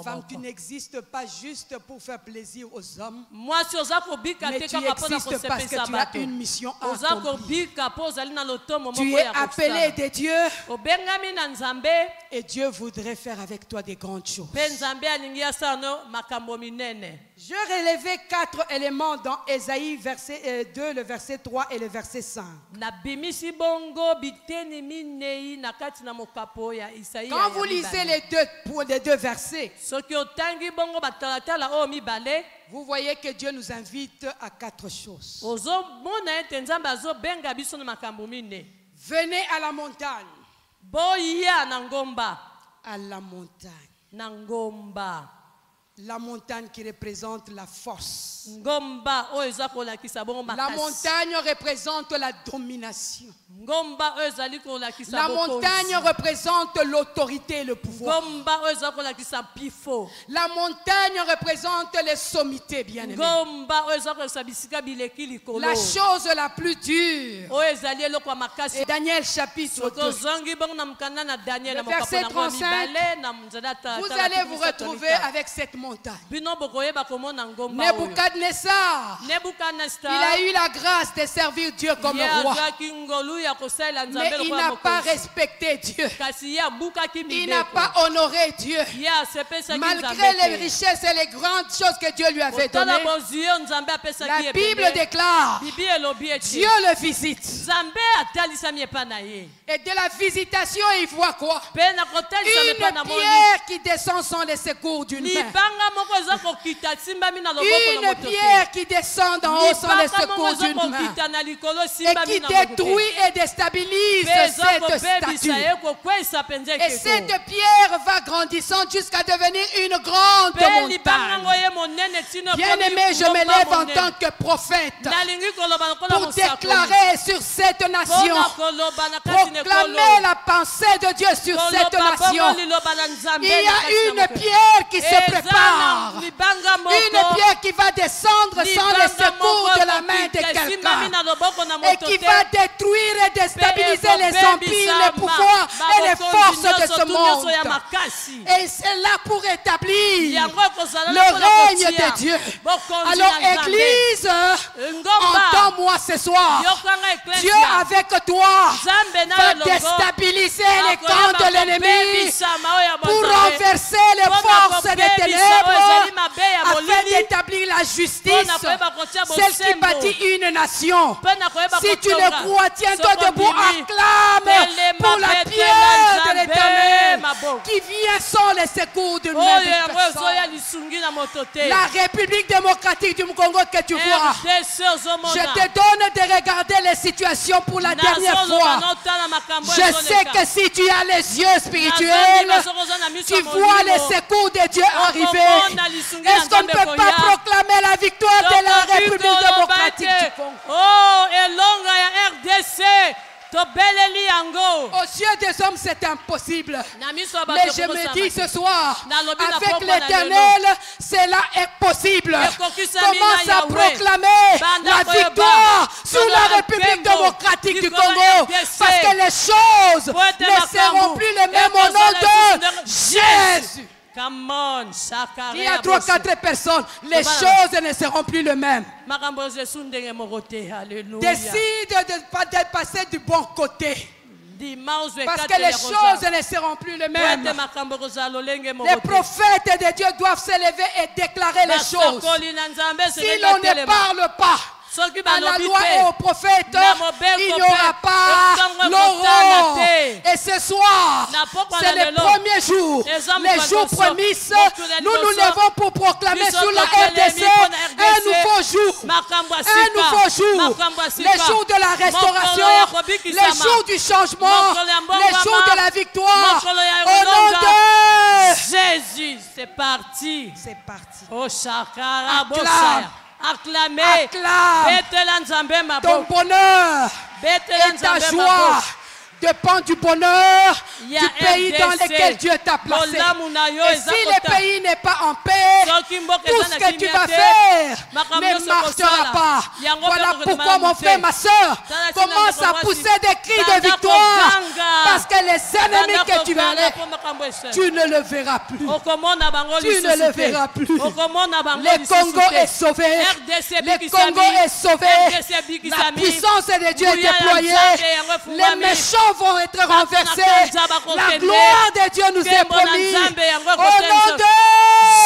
Speaker 2: Femme, tu n'existes pas juste pour faire plaisir aux hommes, mais tu existes parce que tu as une mission à accomplir. Tu es appelé de Dieu et Dieu voudrait faire avec toi des grandes choses. Je relevais 4 éléments dans Ésaïe verset 2, le verset 3 et le verset 5. Quand vous lisez les deux versets, vous voyez que Dieu nous invite à 4 choses. Venez à la montagne. À la montagne.
Speaker 3: na ngomba.
Speaker 2: La montagne qui représente la force.
Speaker 3: Ngomba oyo eza kolakisa bongo makasi.
Speaker 2: La montagne représente la domination.
Speaker 3: Ngomba oyo ezali kolakisa
Speaker 2: La
Speaker 3: bokonzi.
Speaker 2: montagne représente l'autorité et le pouvoir.
Speaker 3: Ngomba oyo eza kolakisa pifo.
Speaker 2: La montagne représente les sommités, bien-aimés.
Speaker 3: Ngomba oyo eza kolakisa bisika bileki likolo.
Speaker 2: La chose la plus dure.
Speaker 3: Oyo ezali eloko ya makasi.
Speaker 2: Et Daniel chapitre 2.
Speaker 3: Tozongi bongo na mkanda na Daniel na
Speaker 2: Verset
Speaker 3: mokapo na
Speaker 2: 35,
Speaker 3: mibale na nzela ta.
Speaker 2: Vous allez vous retrouver avec cette montagne.
Speaker 3: Bino bokoyeba komona ngomba oyo.
Speaker 2: Nebuchadnezzar,
Speaker 3: Nebuchadnezzar,
Speaker 2: il a eu la grâce de servir Dieu comme roi. Mais il n'a pas respecté Dieu. Il n'a pas honoré Dieu. Malgré les richesses et les grandes choses que Dieu lui avait données, la Bible déclare, Dieu le visite. Et de la visitation, il voit quoi? Une pierre qui descend sans les secours d'une main. Une pierre qui descend d'en haut sans les secours d'une main. Et qui détruit et déstabilise cette statue. Et cette pierre va grandissant jusqu'à devenir une grande montagne. Bien-aimé, je me lève en tant que prophète pour déclarer sur cette nation, proclamer la pensée de Dieu sur cette nation. Il y a une pierre qui se prépare, une pierre qui va descendre sans le secours de la main de quelqu'un et qui va détruire et déstabiliser les empires, les pouvoirs et les forces de ce monde. Et c'est là pour établir le règne de Dieu. Alors Église, entends-moi ce soir. Dieu avec toi va déstabiliser les camps de l'ennemi pour renverser les forces des ténèbres afin d'établir la justice, celle qui bâtit une nation. Si tu le crois, tiens-toi debout, acclame pour la pierre de l'Éternel qui vient sans les secours d'une main de personne. La République démocratique du Congo que tu vois, je te donne de regarder les situations pour la dernière fois. Je sais que si tu as les yeux spirituels, tu vois les secours de Dieu arriver. Est-ce qu'on ne peut pas proclamer la victoire de la République démocratique du Congo?
Speaker 3: Oh, et longa ya RDC.
Speaker 2: Aux yeux des hommes, c'est impossible. Mais je me dis ce soir, avec l'Éternel, cela est possible. Commence à proclamer la victoire sur la République démocratique du Congo. Parce que les choses ne seront plus les mêmes au nom de Jésus. Il y a 3-4 personnes, les choses ne seront plus les mêmes. Décide de passer du bon côté. Parce que les choses ne seront plus les mêmes. Les prophètes de Dieu doivent s'élever et déclarer les choses. Si l'on ne parle pas à la loi et aux prophètes, il n'y aura pas l'aurore. Et ce soir, c'est le premier jour, les jours prémices. Nous nous levons pour proclamer sur la RDC un nouveau jour. Un nouveau jour. Les jours de la restauration, les jours du changement, les jours de la victoire. Au nom de
Speaker 3: Jésus, c'est parti.
Speaker 2: C'est parti.
Speaker 3: Oh, Shakara,
Speaker 2: acclame ton bonheur et ta joie dépend du bonheur du pays dans lequel Dieu t'a placé. Et si le pays n'est pas en paix, tout ce que tu vas faire ne marchera pas. Voilà pourquoi mon frère, ma soeur, commence à pousser des cris de victoire. Parce que les ennemis que tu verrais, tu ne le verras plus. Tu ne le verras plus. Le Congo est sauvé. Le Congo est sauvé. La puissance de Dieu est déployée. Les méchants vont être renversés. La gloire de Dieu nous est promise. Au nom de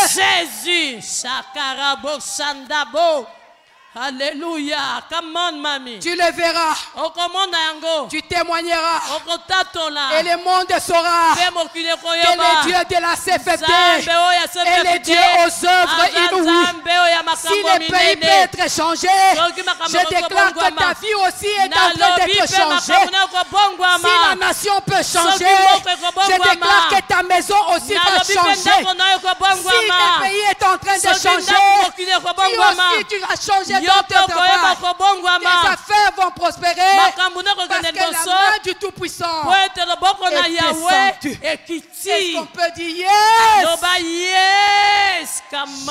Speaker 3: Jésus. Shakarabo Shandabo. Alléluia. Come on, mamie.
Speaker 2: Tu le verras. Tu témoigneras. Et le monde saura que le Dieu de la CFFD est le Dieu aux œuvres inouïes. Si le pays peut être changé, je déclare que ta vie aussi est en train d'être changée. Si la nation peut changer, je déclare que ta maison aussi va
Speaker 1: changer, si le pays est en train de changer, tu aussi tu vas changer dans ton travail. Tes affaires vont prospérer parce que la main du Tout-Puissant est descendue. Est-ce qu'on peut dire yes?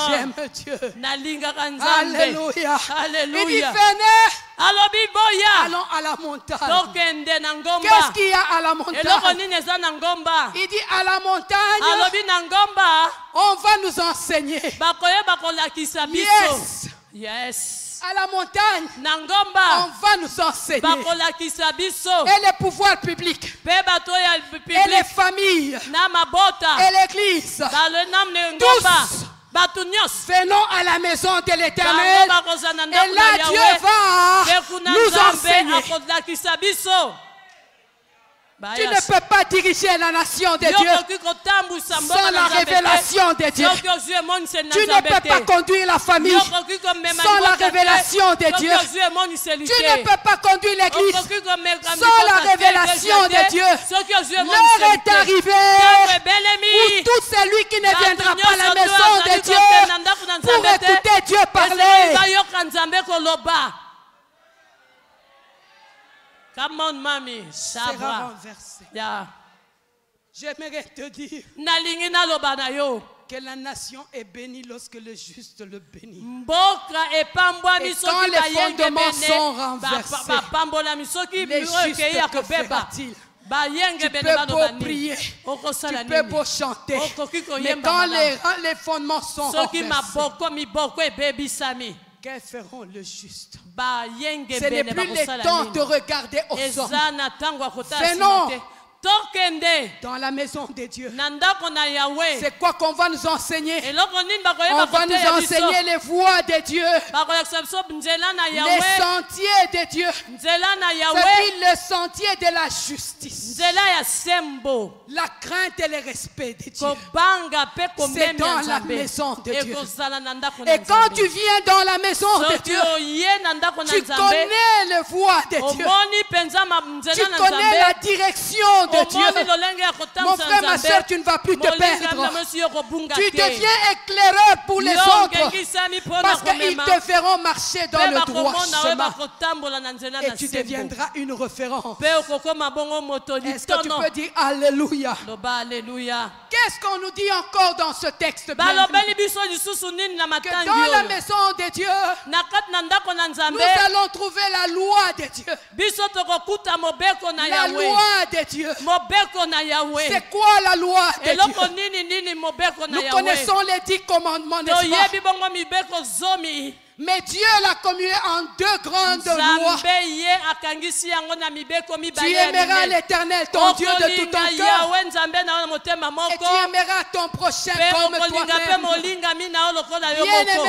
Speaker 1: J'aime Dieu. Alléluia. Il dit venez. Allons à la montagne. Qu'est-ce qu'il y a à la montagne? Il dit à la montagne, on va nous enseigner. Yes.
Speaker 3: Yes.
Speaker 1: À la montagne, on va nous enseigner. Et les pouvoirs publics, et les familles, et l'église, tous venons à la maison de l'Éternel. Et là, Dieu va nous enseigner. Tu ne peux pas diriger la nation de Dieu sans la révélation de Dieu. Tu ne peux pas conduire la famille sans la révélation de Dieu. Tu ne peux pas conduire l'église sans la révélation de Dieu. L'heure est arrivée où tout celui qui ne viendra pas à la maison de Dieu pour écouter Dieu parler.
Speaker 3: Come on, mami.
Speaker 1: Sera renversé.
Speaker 3: Yeah.
Speaker 1: J'aimerais te dire que la nation est bénie lorsque le juste le bénit. Et quand les fondements sont renversés, les justes que fera-t-il? Tu peux beau prier, tu peux beau chanter, mais quand les fondements sont renversés, que feront le juste? Ce n'est plus le temps de regarder aux hommes. Venons dans la maison de Dieu. C'est quoi qu'on va nous enseigner? On va nous enseigner les voies de Dieu, les sentiers de Dieu. C'est le sentier de la justice, la crainte et le respect de Dieu. C'est dans la maison de Dieu. Et quand tu viens dans la maison de Dieu, tu connais les voies de Dieu. Tu connais la direction de Dieu. Mon frère, ma soeur, tu ne vas plus te perdre. Tu deviens éclaireur pour les autres parce qu'ils te verront marcher dans le droit chemin. Et tu deviendras une référence. Est-ce que tu peux dire Alléluia? Qu'est-ce qu'on nous dit encore dans ce texte? Que dans la maison de Dieu, nous allons trouver la loi de Dieu. La loi de Dieu. C'est quoi la loi de Dieu? Nous connaissons les 10 commandements, n'est-ce pas? Mais Dieu l'a commué en 2 grandes lois. Tu aimeras l'Éternel, ton Dieu, de tout ton cœur. Et tu aimeras ton prochain comme toi-même. Bien-aimé,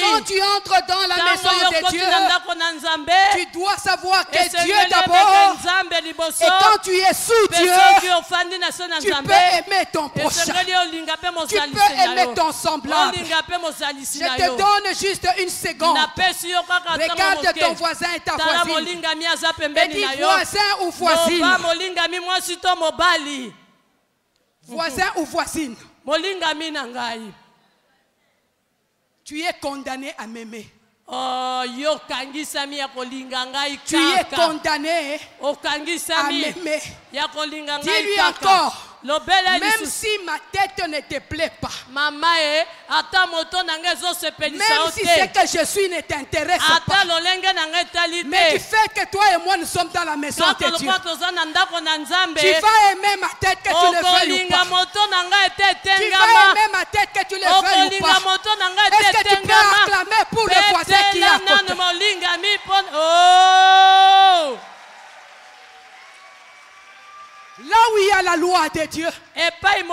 Speaker 1: quand tu entres dans la maison de Dieu, tu dois savoir que Dieu d'abord. Et quand tu es sous Dieu, tu peux aimer ton prochain. Tu peux aimer ton semblable. Je te donne juste une seconde. Regarde ton voisin et ta voisine. Et dis voisin ou voisine. Voisin ou voisine. Tu es condamné à m'aimer. Tu es condamné à m'aimer. Dis-lui encore. Même si ma tête ne te plaît pas, même si ce que je suis ne t'intéresse pas, mais du fait que toi et moi nous sommes dans la maison de Dieu, tu vas aimer ma tête que tu le veuilles ou pas. Tu vas aimer ma tête que tu le veuilles ou pas. Est-ce que tu peux acclamer pour le voisin qui est à côté? Là où il y a la loi de Dieu, l'Esprit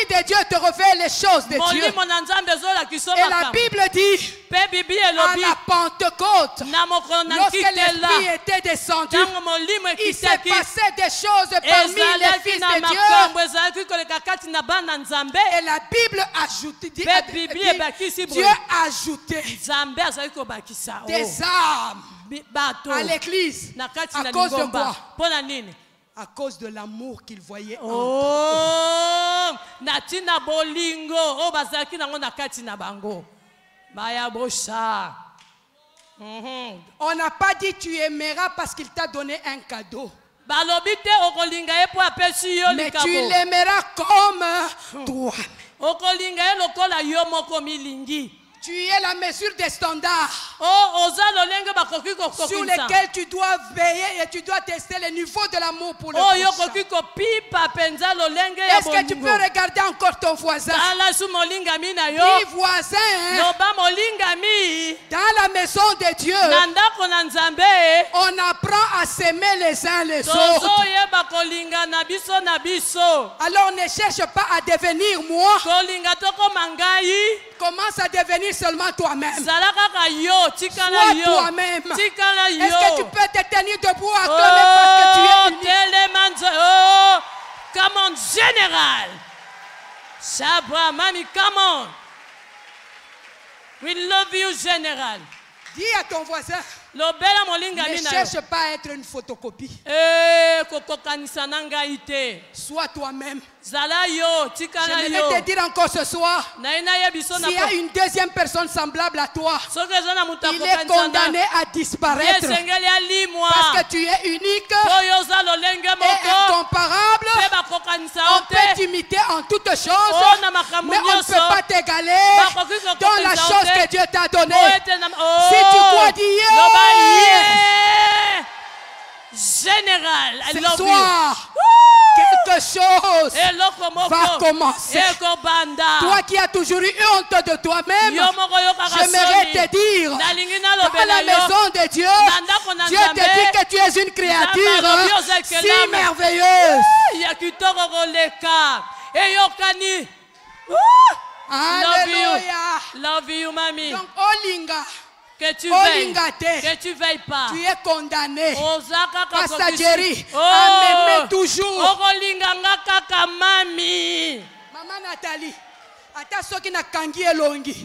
Speaker 1: de Dieu te révèle les choses de Dieu. Et la Bible dit, à la Pentecôte, lorsque l'Esprit était descendu, il s'est passé des choses parmi les fils de Dieu. Et la Bible ajoute, Dieu a ajouté des âmes à l'Église. À cause de quoi? À cause de l'amour qu'il voyait en
Speaker 3: natina bolingo o bazaki nango na kati na bango baya bosha.
Speaker 1: On n'a pas dit tu aimeras parce qu'il t'a donné un cadeau. Mais tu l'aimeras comme toi. Tu es la mesure des standards sur lesquels tu dois veiller et tu dois tester le niveau de l'amour pour le prochain. Est-ce que tu peux regarder encore ton voisin? Dis voisin, dans la maison de Dieu, on apprend à s'aimer les uns les autres. Alors ne cherche pas à devenir moi. Commence à devenir seulement toi-même. Sois toi-même. Est-ce que tu peux te tenir debout à toi-même parce que tu es unique?
Speaker 3: Come on, général. Shabra, mami, come on. We love you, général.
Speaker 1: Dis à ton voisin. Ne cherche pas à être une photocopie. Sois toi-même. Je vais te dire encore ce soir, s'il y a une deuxième personne semblable à toi, il est condamné à disparaître. Parce que tu es unique et incomparable. On peut t'imiter en toutes choses, mais on ne peut pas t'égaler dans la chose que Dieu t'a donnée. Si tu crois dire
Speaker 3: général, I love you.
Speaker 1: Quelque chose va commencer. Toi qui as toujours eu honte de toi-même, j'aimerais te dire, dans la maison de Dieu, Dieu te dit que tu es une créature si merveilleuse. Alléluia.
Speaker 3: Love you, mami.
Speaker 1: Donc, Olinga.
Speaker 3: Que tu veilles pas.
Speaker 1: Tu es condamné. Pasteur Jerry, à m'aimer toujours. Maman Nathalie,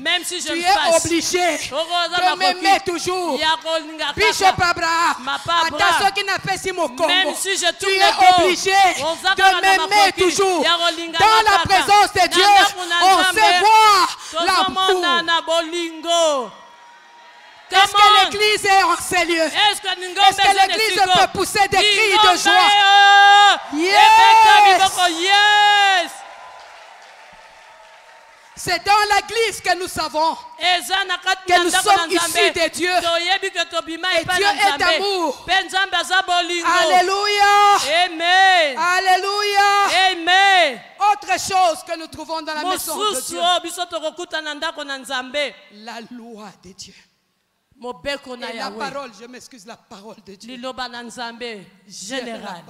Speaker 3: même si je
Speaker 1: tu es obligé de m'aimer toujours. Bishop Abraham,
Speaker 3: même si je
Speaker 1: tu es obligé de m'aimer toujours. Dans la présence de Dieu, on sait voir l'amour. Est-ce que l'église est en ces lieux? Est-ce que l'église peut pousser des cris de joie?
Speaker 3: Yes!
Speaker 1: C'est dans l'église que nous savons que nous sommes issus de Dieu. Et Dieu est amour. Alléluia.
Speaker 3: Amen.
Speaker 1: Alléluia.
Speaker 3: Amen.
Speaker 1: Autre chose que nous trouvons dans la maison de Dieu. La loi de Dieu. Et la parole, je m'excuse, la parole de Dieu.
Speaker 3: Général.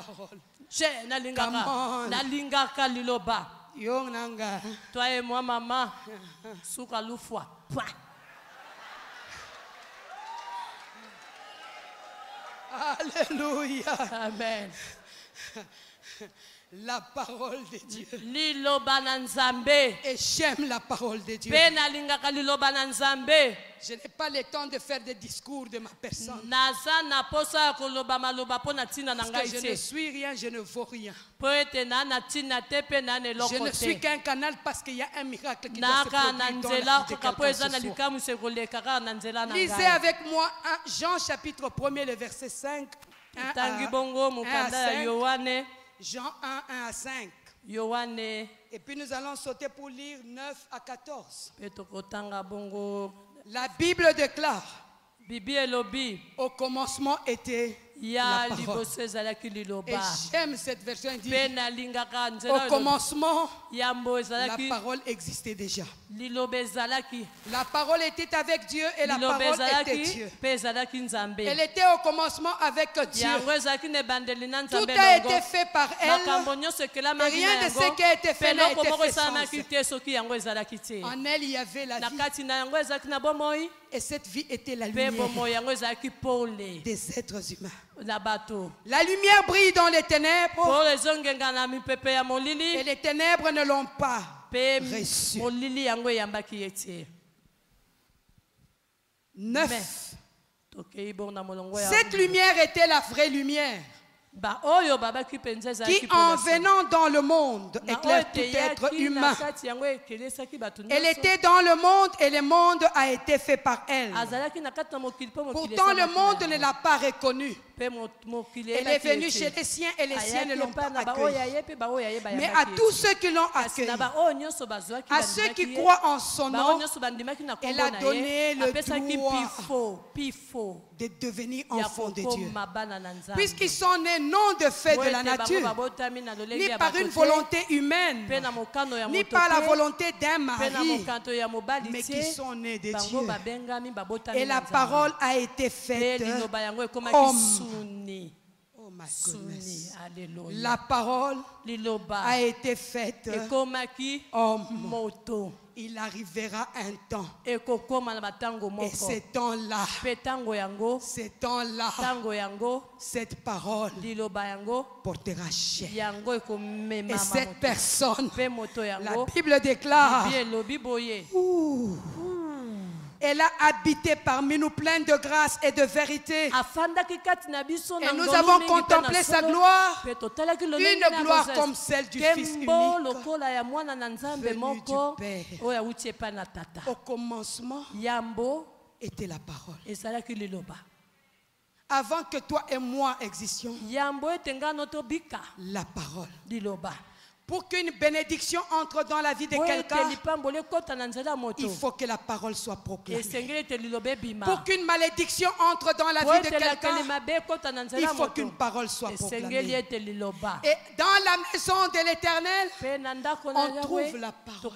Speaker 3: Toi et moi, maman,
Speaker 1: Alléluia.
Speaker 3: Amen.
Speaker 1: La parole de Dieu.
Speaker 3: Et
Speaker 1: j'aime la parole de Dieu. Je n'ai pas le temps de faire des discours de ma personne. Parce que je ne suis rien, je ne vaux rien. Je ne suis qu'un canal parce qu'il y a un miracle qui doit se produire dans la vie de quelqu'un ce soir. Lisez avec moi Jean chapitre 1, le verset 5. 1 à 5. Jean 1 à 5. Et puis nous allons sauter pour lire 9 à 14. La Bible déclare, au commencement était la parole. Et j'aime cette version, elle dit, au commencement, la parole existait déjà. La parole était avec Dieu et la parole était Dieu. Elle était au commencement avec Dieu. Tout a été fait par elle. Et rien de ce qui a été fait n'a été fait sans elle. En elle, il y avait la vie. Et cette vie était la lumière des êtres humains. La lumière brille dans les ténèbres et les ténèbres ne l'ont pas reçue. 9. Cette lumière était la vraie lumière qui en venant dans le monde éclaire tout être humain. Elle était dans le monde et le monde a été fait par elle. Pourtant le monde ne l'a pas reconnue. Elle est venue chez les siens et les siens ne l'ont pas accueillie. Mais à tous ceux qui l'ont accueillie, à ceux qui croient en son nom, elle a donné le droit de devenir enfants de Dieu. Puisqu'ils sont nés non de fait de la nature, ni par une volonté humaine, ni par la volonté d'un mari, mais qui sont nés de Dieu. Et la parole a été faite homme. Oh my goodness. La parole a été faite homme. Il arrivera un temps. Et ce temps-là, cette parole portera chair. Et cette personne, la Bible déclare, elle a habité parmi nous pleine de grâce et de vérité. Et nous avons contemplé sa gloire, une gloire comme celle du Fils unique, venu du Père. Au commencement était la parole. Avant que toi et moi existions, la parole. Pour qu'une bénédiction entre dans la vie de quelqu'un, il faut que la parole soit proclamée. Pour qu'une malédiction entre dans la vie de quelqu'un, il faut qu'une parole soit proclamée. Et dans la maison de l'Éternel, on trouve la parole.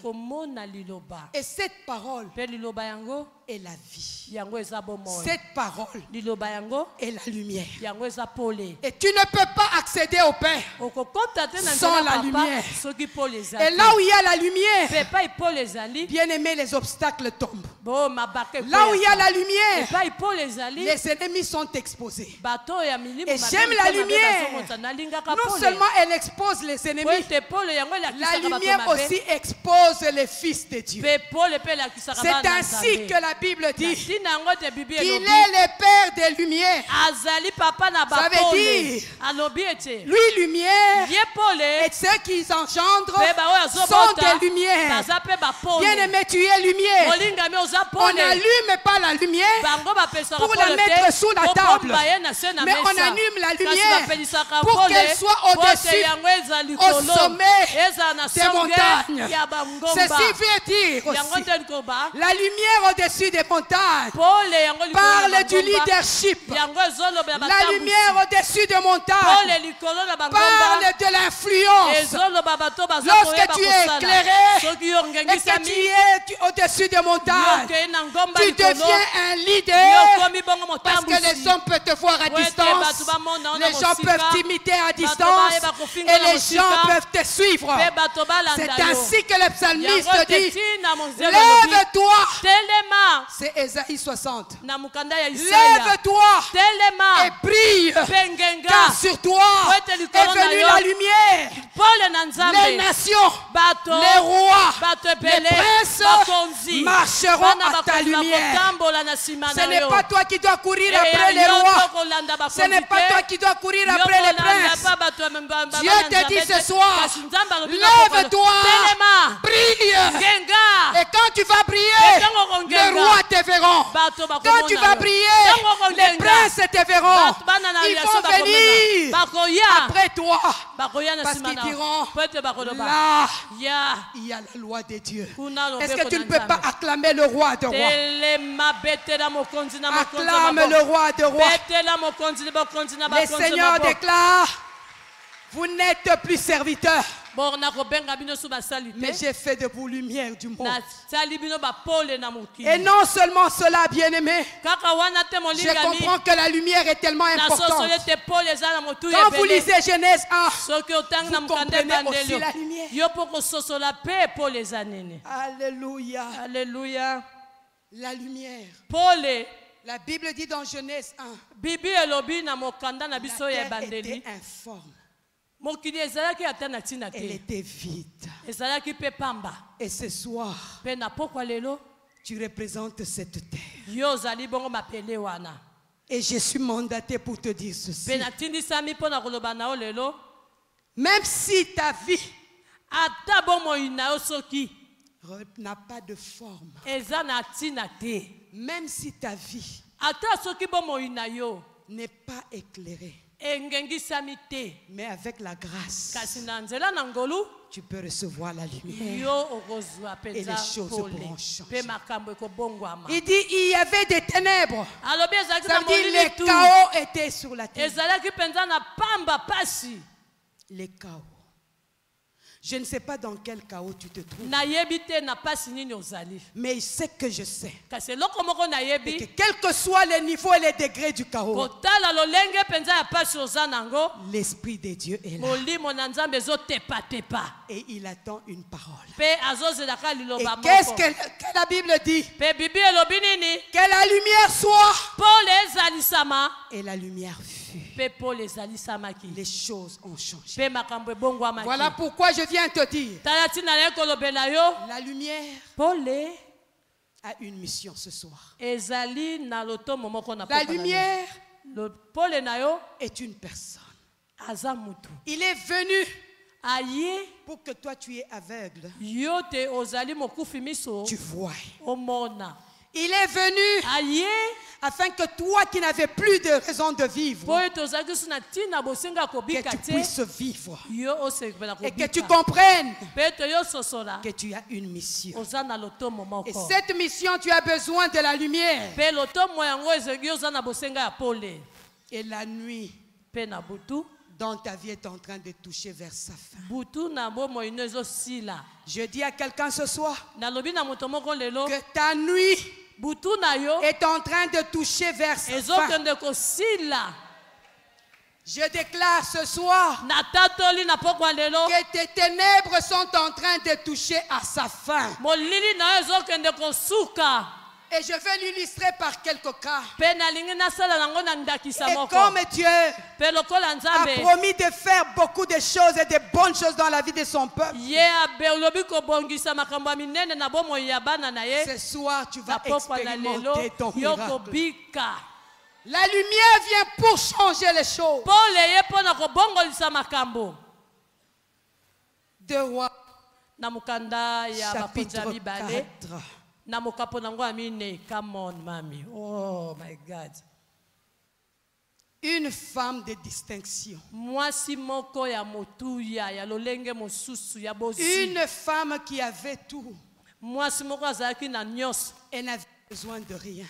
Speaker 1: Et cette parole est la vie. Cette parole est la lumière. Et tu ne peux pas accéder au Père sans la lumière. Et là où il y a la lumière, bien aimé, les obstacles tombent. Là où il y a la lumière, les ennemis sont exposés. Et j'aime la lumière. Non seulement elle expose les ennemis, la lumière aussi expose les fils de Dieu. C'est ainsi que la Bible dit qu'il est le Père des lumières. Ça veut dire, lui lumière, et ceux qui engendrent sont des lumières. Bien aimé, tu es lumière. On n'allume pas la lumière pour la mettre sous la table, mais on allume la lumière pour qu'elle soit au-dessus, au sommet des montagnes. Ceci veut dire aussi, la lumière au-dessus des montagnes parle du leadership. La lumière au-dessus des montagnes parle de l'influence. Lorsque tu es éclairé et que tu es au-dessus des montagnes, tu deviens un leader, parce que les hommes peuvent te voir à distance, les gens peuvent t'imiter à distance et les gens peuvent te suivre. C'est ainsi que le psalmiste dit, lève-toi. C'est Ésaïe 60. Lève-toi et brille, car sur toi est venue la lumière. Les nations, les rois, les princes marcheront à ta lumière. Ce n'est pas toi qui dois courir après les rois. Ce n'est pas toi qui dois courir après les princes. Dieu te dit ce soir, lève-toi, brille. Et quand tu vas briller, les rois te verront. Quand tu vas briller, les princes te verront. Ils vont venir après toi, parce qu'ils diront, là, il y a la loi de Dieu. Est-ce que tu ne peux pas acclamer le roi de rois? Acclame le roi de rois. Le Seigneur déclare, vous n'êtes plus serviteurs, mais j'ai fait de vous lumière du monde. Et non seulement cela, bien-aimé, je comprends que la lumière est tellement importante. Quand vous lisez Genèse 1, vous comprenez aussi la lumière. Alléluia.
Speaker 3: Alléluia.
Speaker 1: La lumière. La Bible dit dans Genèse 1, la terre était informe. Elle était vide. Et ce soir, tu représentes cette terre. Et je suis mandaté pour te dire ceci. Même si ta vie n'a pas de forme, même si ta vie n'est pas éclairée, mais avec la grâce, tu peux recevoir la lumière et les choses pourront changer. Il dit il y avait des ténèbres. Ça veut dire les chaos étaient sur la terre. Les chaos. Je ne sais pas dans quel chaos tu te trouves. Mais il sait que je sais. Et que quel que soit le niveau et les degrés du chaos, l'Esprit de Dieu est là. Et il attend une parole. Et qu'est-ce que la Bible dit? Que la lumière soit. Et la lumière fut. Les choses ont changé. Voilà pourquoi je viens te dire. La lumière a une mission ce soir. La lumière est une personne. Il est venu pour que toi tu es aveugle. Tu vois. Il est venu afin que toi qui n'avais plus de raison de vivre, que tu puisses vivre et que tu comprennes que tu as une mission. Et cette mission, tu as besoin de la lumière. Et la nuit dans ta vie est en train de toucher vers sa fin. Je dis à quelqu'un ce soir que ta nuit est en train de toucher vers sa fin. Je déclare ce soir que tes ténèbres sont en train de toucher à sa fin. Et je vais l'illustrer par quelques cas. Et comme Dieu a promis de faire beaucoup de choses et de bonnes choses dans la vie de son peuple, ce soir tu vas expérimenter ton miracle. La lumière vient pour changer les choses. 2 Rois, chapitre 4.
Speaker 3: Come on, mommy. Oh my God.
Speaker 1: Une femme de distinction. Une femme qui avait tout. Elle n'avait besoin de rien.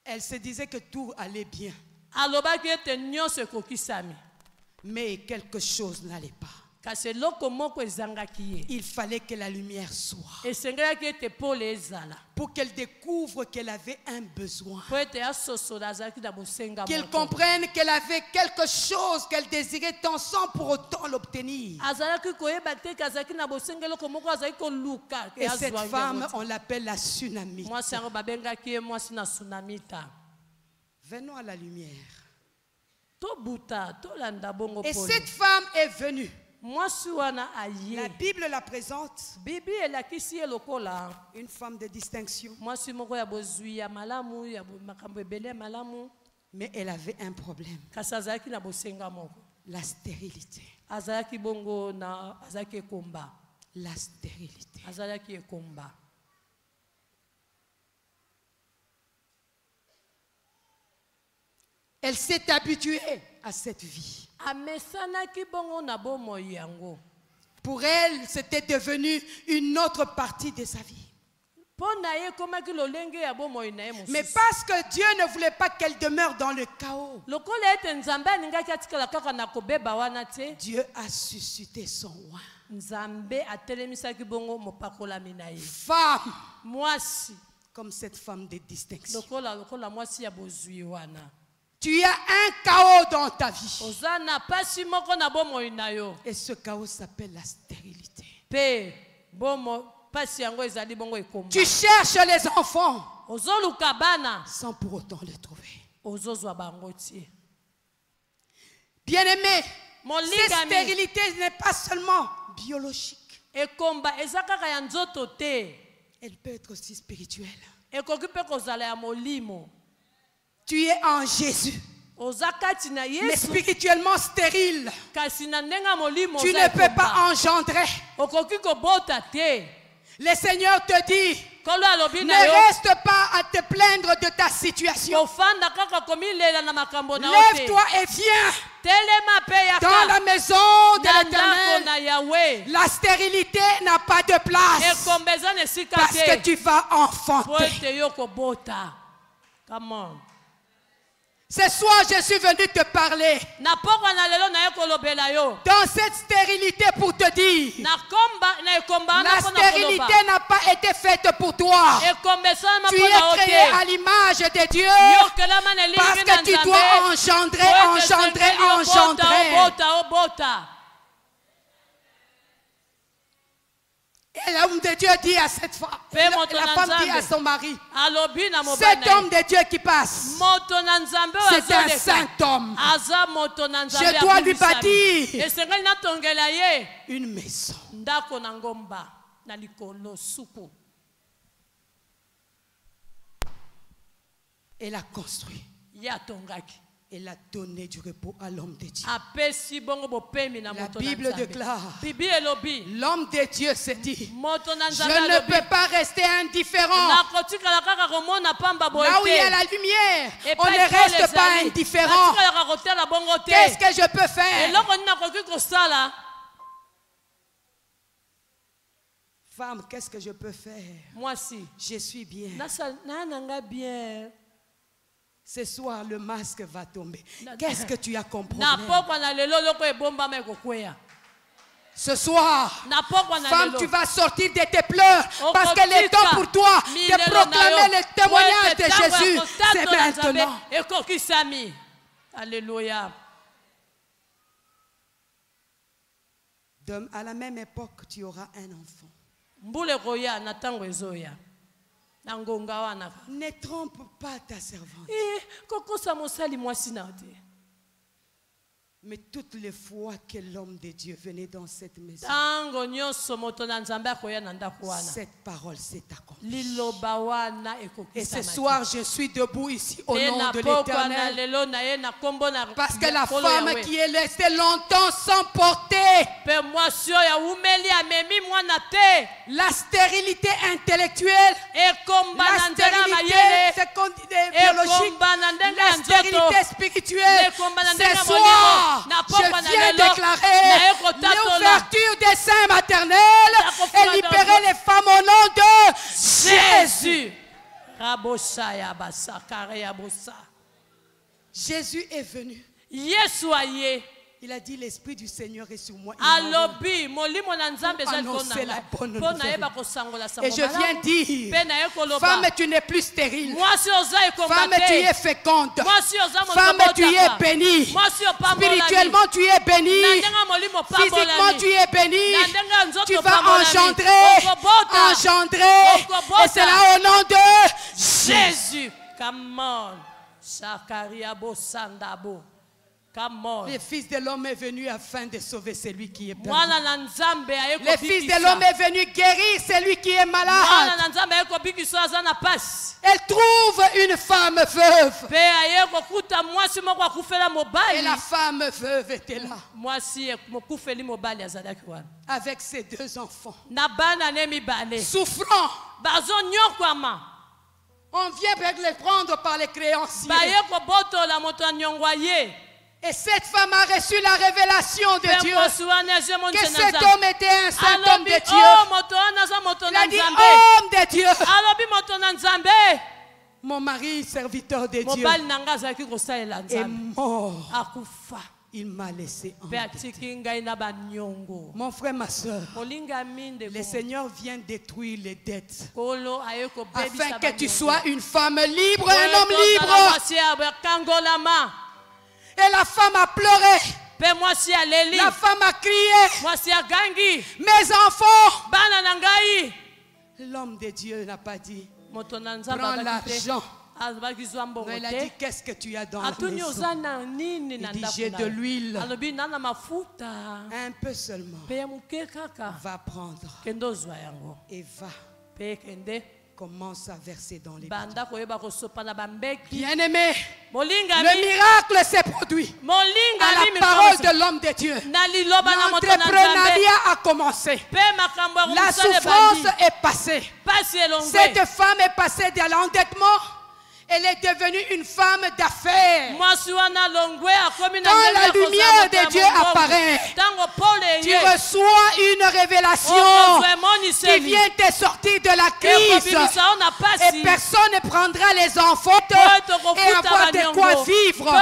Speaker 1: Elle se disait que tout allait bien. Mais quelque chose n'allait pas. Il fallait que la lumière soit. Pour qu'elle découvre qu'elle avait un besoin. Qu'elle comprenne qu'elle avait quelque chose qu'elle désirait tant sans pour autant l'obtenir. Et cette femme, on l'appelle la tsunamite. Venons à la lumière. Et cette femme est venue. La Bible la présente. Une femme de distinction. Mais elle avait un problème. La stérilité. La stérilité. Elle s'est habituée à cette vie. Pour elle, c'était devenu une autre partie de sa vie. Mais parce que Dieu ne voulait pas qu'elle demeure dans le chaos, Dieu a suscité son roi. Femme, comme cette femme de distinction. Tu as un chaos dans ta vie. Et ce chaos s'appelle la stérilité. Tu cherches les enfants sans pour autant les trouver. Bien-aimé, cette stérilité n'est pas seulement biologique. Elle Elle peut être aussi spirituelle.
Speaker 3: Tu
Speaker 1: es en Jésus. Mais spirituellement stérile. Tu ne peux pas engendrer. Le Seigneur te dit, ne reste pas à te plaindre de ta situation. Lève-toi et viens dans la maison de l'Éternel. La stérilité n'a pas de place parce que tu vas enfanter. Ce soir, je suis venu te parler dans cette stérilité pour te dire, la stérilité n'a pas été faite pour toi. Tu es créé à l'image de Dieu parce que tu dois engendrer. Et l'homme de Dieu dit à cette femme, la femme dit à son mari, cet homme de Dieu qui passe, c'est un saint homme. Je dois lui bâtir une maison. Elle a construit. Elle a donné du repos à l'homme de Dieu. La Bible déclare, l'homme de Dieu s'est dit, je ne peux pas rester indifférent. Là où il y a la lumière, on ne reste pas indifférent. Qu'est-ce que je peux faire? Femme, qu'est-ce que je peux faire?
Speaker 3: Moi si.
Speaker 1: Je suis bien. Ce soir, le masque va tomber. Qu'est-ce que tu as compris? Ce soir, femme, tu vas sortir de tes pleurs parce que le temps pour toi de proclamer le témoignage de Jésus, c'est maintenant.
Speaker 3: Alléluia.
Speaker 1: À la même époque, tu auras un enfant. Ne trompe pas ta servante. Mais toutes les fois que l'homme de Dieu venait dans cette maison, cette parole s'est accomplie. Et ce soir, je suis debout ici au nom de l'Éternel. Parce que la femme qui est restée longtemps sans porter, la stérilité intellectuelle, la stérilité biologique, la stérilité spirituelle, ce soir, je viens déclarer l'ouverture des seins maternels et libérer les femmes au nom de Jésus. Jésus est venu. Il a dit, l'Esprit du Seigneur est sur moi. Annoncer la bonne nouvelle. Et je viens dire, femme, tu n'es plus stérile. Femme, tu es féconde. Femme, tu es bénie. Spirituellement, tu es bénie. Physiquement, tu es bénie. Tu vas engendrer. Et c'est là au nom de Jésus.
Speaker 3: Come on. Sakaria Bosandabo.
Speaker 1: Le Fils de l'homme est venu afin de sauver celui qui est perdu. Le Fils de l'homme est venu guérir celui qui est malade. Elle trouve une femme veuve. Et la femme veuve était là. Avec ses deux enfants. Souffrant. On vient les prendre par les créanciers. Et cette femme a reçu la révélation de Dieu que cet homme était un saint homme de Dieu. Il a dit homme de Dieu. Mon mari, serviteur de Dieu, est mort. Il m'a laissé en dette. Mon frère, ma soeur, le Seigneur vient détruire les dettes afin que tu sois une femme libre, un homme libre. Et la femme a pleuré. La femme a crié. Mes enfants. L'homme de Dieu n'a pas dit, prends l'argent. Non, il a dit, qu'est-ce que tu as dans la maison? Il dit, j'ai de l'huile. Un peu seulement. Va prendre. Et va commence à verser dans les
Speaker 3: bien-aimé,
Speaker 1: le miracle s'est produit à la parole de l'homme de Dieu. L'entrepreneuriat a commencé. La souffrance est passée. Cette femme est passée de l'endettement. Elle est devenue une femme d'affaires. Quand la lumière de Dieu apparaît, tu reçois une révélation qui vient te sortir de la crise. Et personne ne prendra les enfants et avoir de quoi vivre.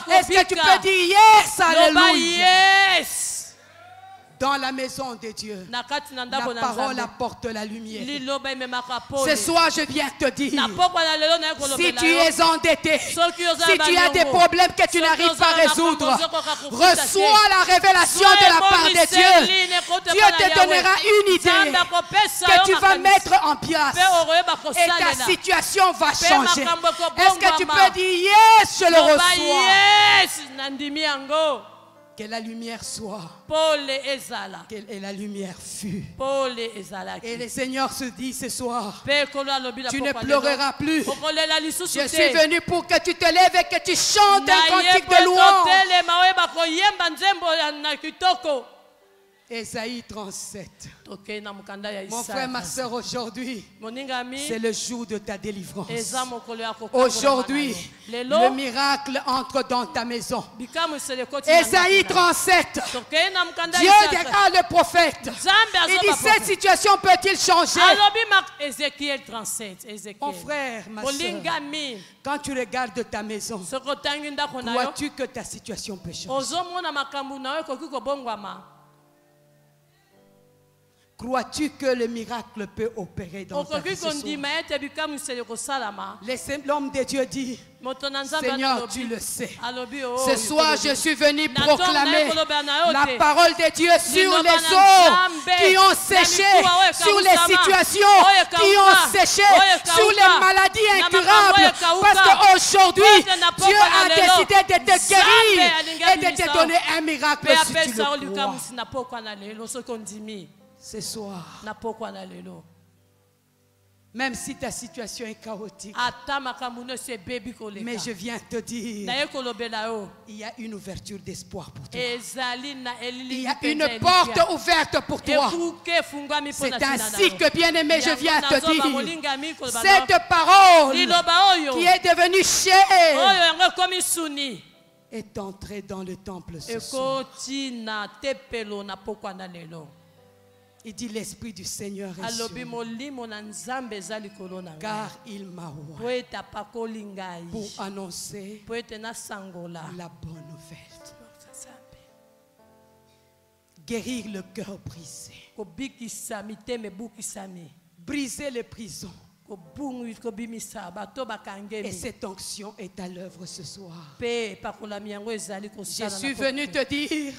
Speaker 1: Est-ce que tu peux dire yes, alléluia? Dans la maison de Dieu, la parole apporte la lumière. Ce soir, je viens te dire, si tu es endetté, si tu as des problèmes que tu n'arrives pas à résoudre, reçois la révélation de la part de Dieu. Dieu te donnera une idée que tu vas mettre en place et ta situation va changer. Est-ce que tu peux dire yes, je le reçois? Que la lumière soit. Que la lumière fut. Et le Seigneur se dit ce soir, tu ne pleureras plus. Je suis venu pour que tu te lèves et que tu chantes un cantique de louange. Ésaïe 37. Mon frère, ma soeur, aujourd'hui, c'est le jour de ta délivrance. Aujourd'hui, le miracle entre dans ta maison. Ésaïe 37. Dieu déclare le prophète. Il dit, cette situation peut-il changer? Mon frère, ma soeur, quand tu regardes ta maison, crois-tu que ta situation peut changer? Crois-tu que le miracle peut opérer dans ta vie ce soir? L'homme de Dieu dit, Seigneur, tu le sais. Ce soir, je suis venu proclamer la parole de Dieu sur les eaux qui ont séché, sur les situations qui ont séché, sur les maladies incurables. Parce qu'aujourd'hui, Dieu a décidé de te guérir et de te donner un miracle si tu le crois. Ce soir, même si ta situation est chaotique, mais je viens te dire, il y a une ouverture d'espoir pour toi. Il y a une porte ouverte pour toi. C'est ainsi que, bien-aimé, je viens te dire, cette parole qui est devenue chère est entrée dans le temple ce soir. Il dit, l'Esprit du Seigneur est sur moi, car il m'a oint pour annoncer la bonne nouvelle. Guérir le cœur brisé. Briser les prisons. Et cette onction est à l'œuvre ce soir. Je suis venu te dire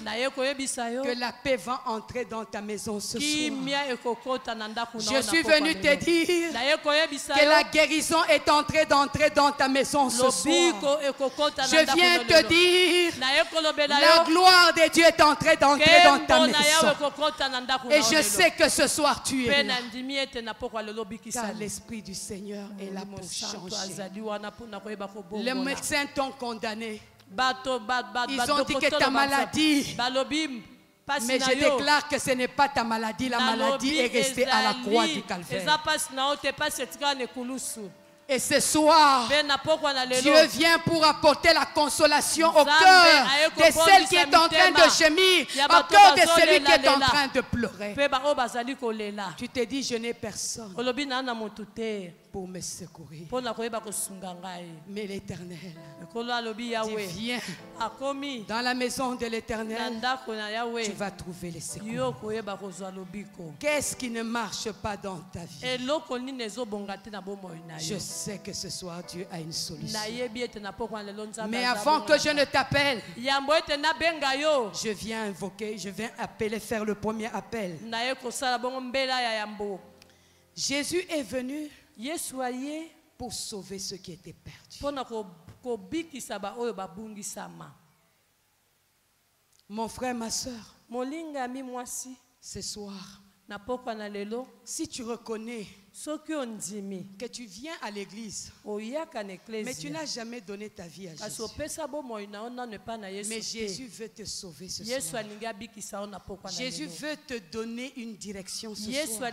Speaker 1: que la paix va entrer dans ta maison ce soir. Je suis venu te dire que la guérison est entrée dans ta maison ce soir. Je viens te dire la gloire de Dieu est entrée dans ta maison. Et je sais que ce soir tu es là. Car l'Esprit du Seigneur est là pour changer. Les médecins t'ont condamné. Ils ont dit que ta maladie, mais je déclare que ce n'est pas ta maladie. La maladie est restée à la croix du Calvaire. Et ce soir, Dieu vient pour apporter la consolation au cœur de celle qui est en train de gémir, au cœur de celui qui est en train de pleurer. Tu te dis, je n'ai personne pour me secourir. Mais l'Éternel dit, viens dans la maison de l'Éternel, tu vas trouver les secours. Qu'est-ce qui ne marche pas dans ta vie? Je sais que ce soir Dieu a une solution. Mais avant que je ne t'appelle, je viens appeler, faire le premier appel. Jésus est venu pour sauver ceux qui étaient perdus. Mon frère, ma soeur, ce soir, si tu reconnais que tu viens à l'église, mais tu n'as jamais donné ta vie à Jésus. Mais Jésus veut te sauver ce soir. Jésus veut te donner une direction ce soir.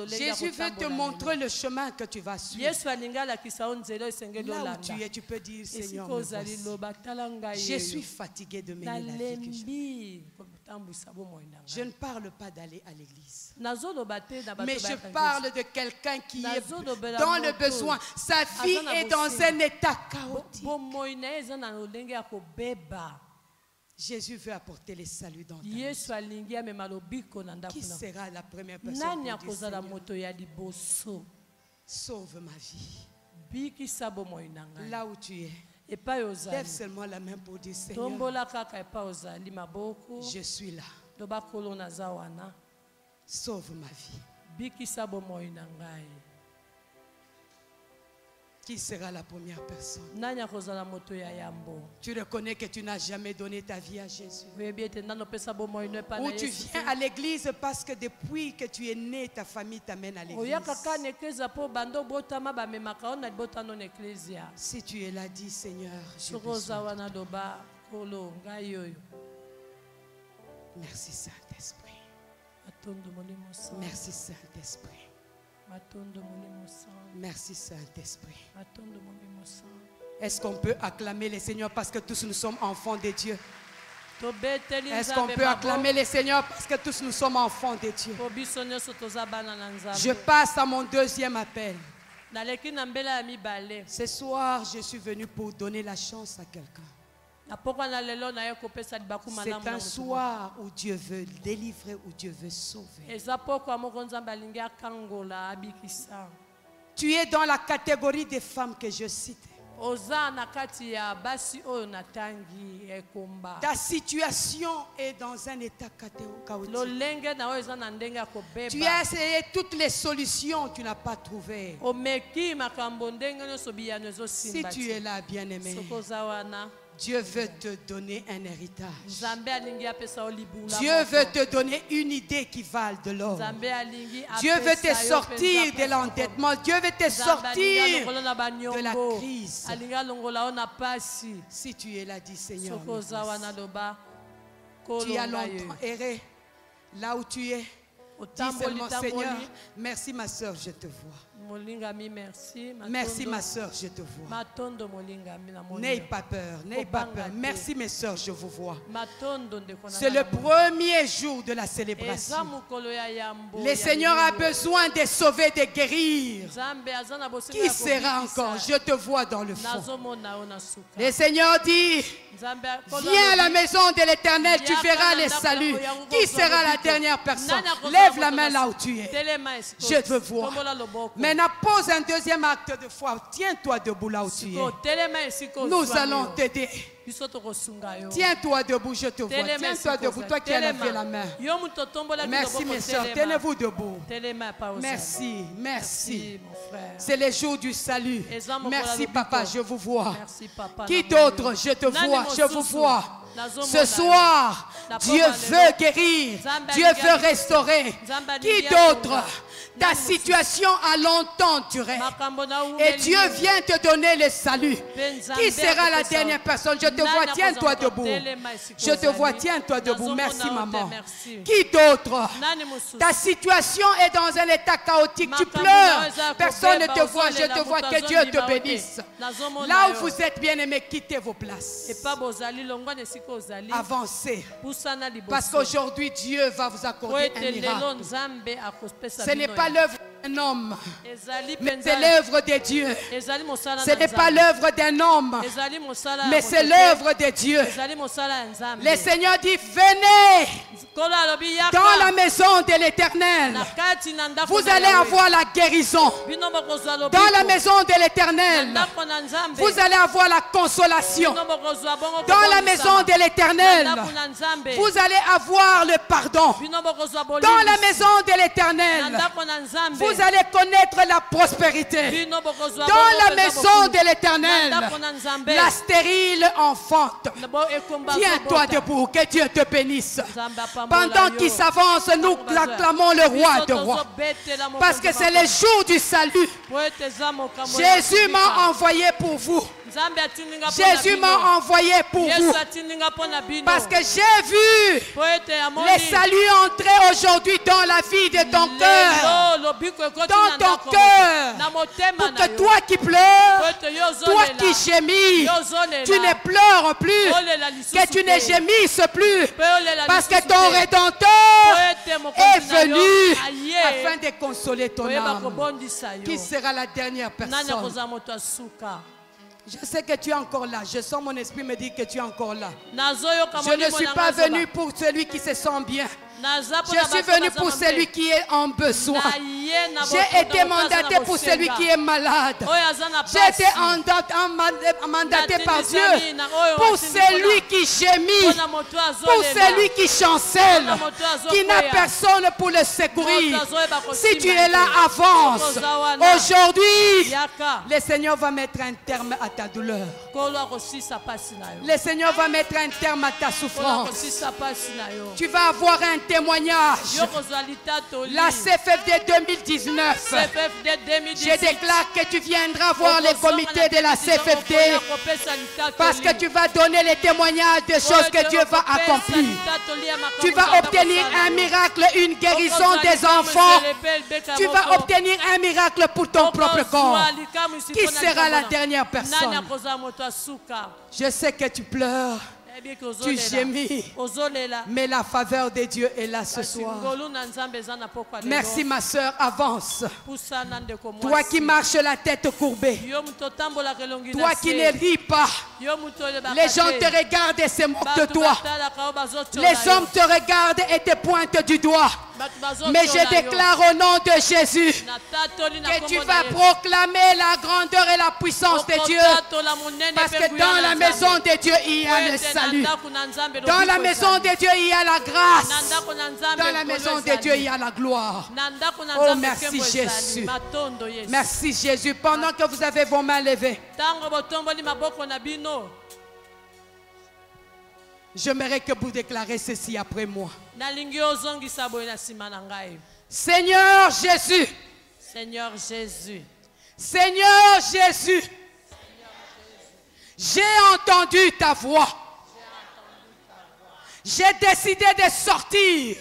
Speaker 1: Jésus veut te montrer le chemin que tu vas suivre. Là où tu es, tu peux dire, Seigneur, je suis fatigué de mener la vie. Je ne parle pas d'aller à l'église, mais je parle de quelqu'un qui est dans le besoin. Sa vie est dans un état chaotique. Jésus veut apporter les saluts dans ta vie. Qui sera la première personne pour dire, Seigneur, sauve ma vie? Là où tu es, lève seulement la main pour dire, Seigneur, je suis là. Sauve ma vie. Qui sera la première personne? Tu reconnais que tu n'as jamais donné ta vie à Jésus. Ou tu viens à l'église parce que depuis que tu es né, ta famille t'amène à l'église. Si tu es là, dis, Seigneur, j'ai besoin de toi. Merci Saint-Esprit. Merci Saint-Esprit. Merci Saint-Esprit. Est-ce qu'on peut acclamer les Seigneurs parce que tous nous sommes enfants de Dieu? Est-ce qu'on peut acclamer les Seigneurs parce que tous nous sommes enfants de Dieu? Je passe à mon deuxième appel. Ce soir, je suis venu pour donner la chance à quelqu'un. C'est un soir où Dieu veut délivrer, où Dieu veut sauver. Tu es dans la catégorie des femmes que je cite. Ta situation est dans un état chaotique. Tu as essayé toutes les solutions, tu n'as pas trouvé. Si tu es là, bien-aimé, Dieu veut te donner un héritage. Dieu veut te donner une idée qui vale de l'or. Dieu veut te sortir de l'endettement. Dieu veut te sortir de la crise. Si tu es là, dis Seigneur, tu as longtemps erré là où tu es. Dis seulement, Seigneur, merci ma soeur, je te vois. Merci ma soeur, je te vois. N'ayez pas peur, n'ayez pas peur. Merci mes soeurs, je vous vois. C'est le premier jour de la célébration. Le Seigneur a besoin de sauver, de guérir. Qui sera encore? Je te vois dans le fond. Le Seigneur dit, viens à la maison de l'Éternel, tu verras les saluts. Qui sera la dernière personne? Lève la main là où tu es. Je te vois. Maintenant, pose un deuxième acte de foi. Tiens-toi debout là où tu es. Nous allons t'aider. Tiens-toi debout, je te vois. Tiens-toi debout, toi qui as levé la main. Merci mes soeurs, tenez-vous debout. Merci, merci. C'est le jour du salut. Merci papa, je vous vois. Qui d'autre? Je te vois, je vous vois. Ce soir, Dieu veut guérir, Dieu veut restaurer. Qui d'autre? Ta situation a longtemps duré et Dieu vient te donner le salut. Qui sera la dernière personne? Je te vois, tiens-toi debout. Je te vois, tiens-toi debout. Merci maman. Qui d'autre? Ta situation est dans un état chaotique. Tu pleures, personne ne te voit. Je te vois, que Dieu te bénisse. Là où vous êtes bien-aimés, quittez vos places. Avancez. Parce qu'aujourd'hui, Dieu va vous accorder un miracle. Ce n'est pas l'œuvre d'un homme, mais c'est l'œuvre de Dieu. Ce n'est pas l'œuvre d'un homme, mais c'est l'œuvre de Dieu. Le Seigneur dit, venez dans la maison de l'Éternel. Vous allez avoir la guérison. Dans la maison de l'Éternel, vous allez avoir la consolation. Dans la maison de l'Éternel, vous allez avoir le pardon. Dans la maison de l'Éternel, vous vous allez connaître la prospérité. Dans la maison de l'Éternel, la stérile enfante. Tiens-toi debout, que Dieu te bénisse. Pendant qu'il s'avance, nous acclamons le roi de rois. Parce que c'est le jour du salut. Jésus m'a envoyé pour vous. Jésus m'a envoyé pour vous. Parce que j'ai vu les saluts entrer aujourd'hui dans la vie de ton cœur. Dans ton cœur. Pour que toi qui pleures, toi qui gémis, tu ne pleures plus. Que tu ne gémisses plus. Parce que ton Rédempteur est venu afin de consoler ton âme. Qui sera la dernière personne? Je sais que tu es encore là. Je sens mon esprit me dire que tu es encore là. Je ne suis pas venu pour celui qui se sent bien. Je suis venu pour celui qui est en besoin. J'ai été mandaté pour celui qui est malade. J'ai été mandaté par Dieu pour celui qui gémit, pour celui qui chancelle, qui n'a personne pour le secourir. Si tu es là, avance. Aujourd'hui, le Seigneur va mettre un terme à ta douleur. Le Seigneur va mettre un terme à ta souffrance. Tu vas avoir un témoignage. La CFFD 2019. Je déclare que tu viendras voir les comités de la CFFD parce que tu vas donner les témoignages des choses que Dieu va accomplir. Tu vas obtenir un miracle, une guérison des enfants. Tu vas obtenir un miracle pour ton propre corps. Qui sera la dernière personne? Je sais que tu pleures. Tu gémis, mais la faveur de Dieu est là ce soir. Merci ma soeur, avance. Toi qui marches la tête courbée, toi qui ne ris pas, les gens te regardent et se moquent de toi. Les hommes te regardent et te pointent du doigt. Mais je déclare au nom de Jésus que tu vas proclamer la grandeur et la puissance de Dieu. Parce que dans la maison de Dieu, il y a le salut. Dans la maison de Dieu, il y a la grâce. Dans la maison de Dieu, il y a la gloire. Oh, merci Jésus. Merci Jésus. Pendant que vous avez vos mains levées, j'aimerais que vous déclarez ceci après moi. Seigneur Jésus.
Speaker 3: Seigneur Jésus.
Speaker 1: Seigneur Jésus. J'ai entendu ta voix. J'ai décidé de sortir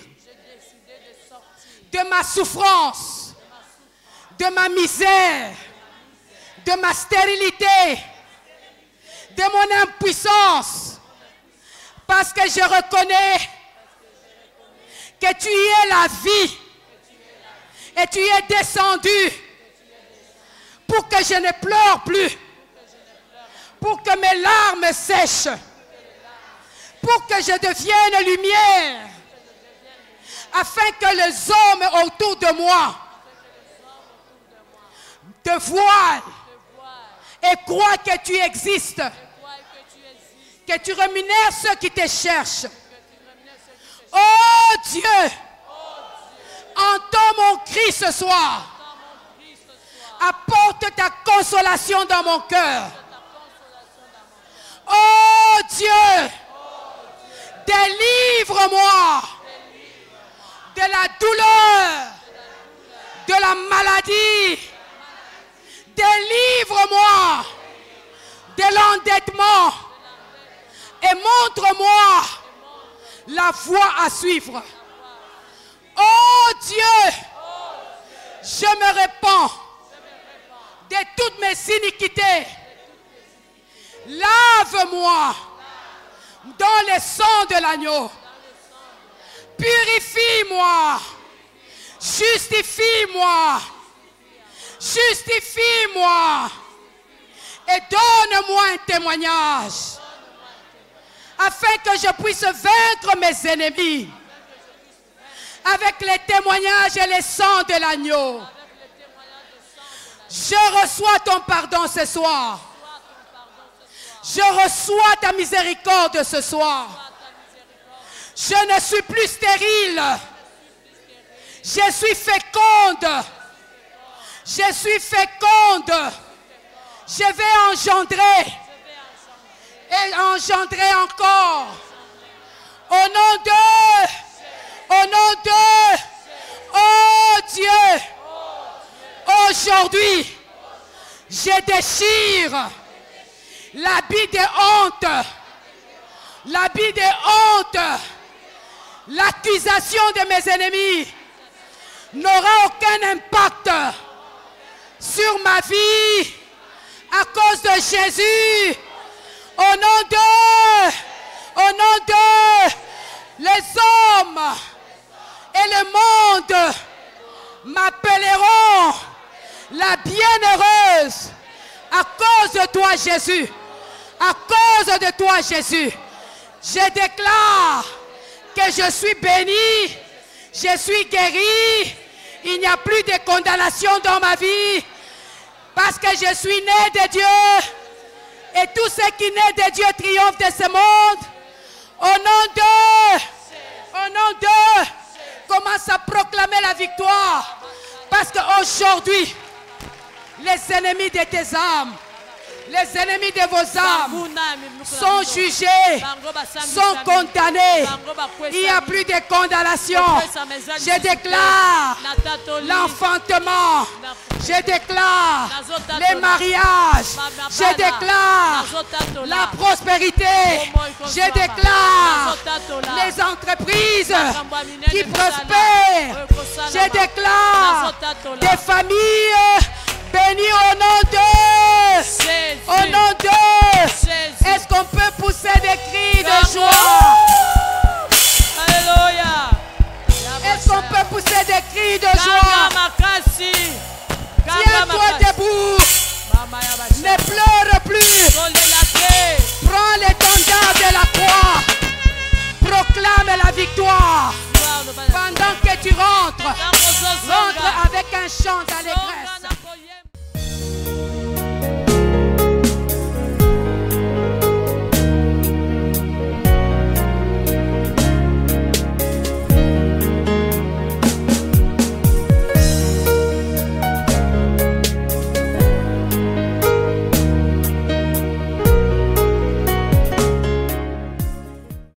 Speaker 1: de ma souffrance, de ma misère, de ma stérilité, de mon impuissance. Parce que je reconnais que tu es la vie et tu es descendu pour que je ne pleure plus, pour que mes larmes sèchent, pour que je devienne lumière, afin que les hommes autour de moi te voient et croient que tu existes. Que tu rémunères ceux qui te cherchent. Oh Dieu, entends mon cri ce soir. Apporte ta consolation dans mon cœur. Oh Dieu, délivre-moi de la douleur, de la maladie. Délivre-moi de l'endettement. Et montre-moi la voie à suivre. Oh Dieu, je me répands de toutes mes iniquités. Lave-moi dans le sang de l'agneau. Purifie-moi. Justifie-moi. Justifie-moi. Et donne-moi un témoignage. Afin que je puisse vaincre mes ennemis avec les témoignages et les sangs de l'agneau. Je reçois ton pardon ce soir. Je reçois ta miséricorde ce soir. Je ne suis plus stérile. Je suis féconde. Je suis féconde. Je vais engendrer. Et engendrer encore. Au nom de, oh Dieu, aujourd'hui, je déchire l'habit de honte, l'accusation de mes ennemis n'aura aucun impact sur ma vie à cause de Jésus. Au nom de les hommes et le monde m'appelleront la bienheureuse à cause de toi, Jésus. À cause de toi, Jésus. Je déclare que je suis béni, je suis guéri. Il n'y a plus de condamnation dans ma vie parce que je suis né de Dieu. Et tout ce qui naît de Dieu triomphe de ce monde. Au nom de, commence à proclamer la victoire. Parce qu'aujourd'hui, les ennemis de tes âmes, les ennemis de vos âmes sont jugés, sont condamnés. Il n'y a plus de condamnation. Je déclare l'enfantement. Je déclare les mariages. Je déclare la prospérité. Je déclare les entreprises qui prospèrent. Je déclare des familles bénies au nom de. Au nom de. Est-ce qu'on peut pousser des cris de joie?
Speaker 3: Alléluia.
Speaker 1: Est-ce qu'on peut pousser des cris de joie? Tiens-toi debout. Ne pleure plus. Prends l'étendard de la croix. Proclame la victoire. Pendant que tu rentres avec un chant d'allégresse.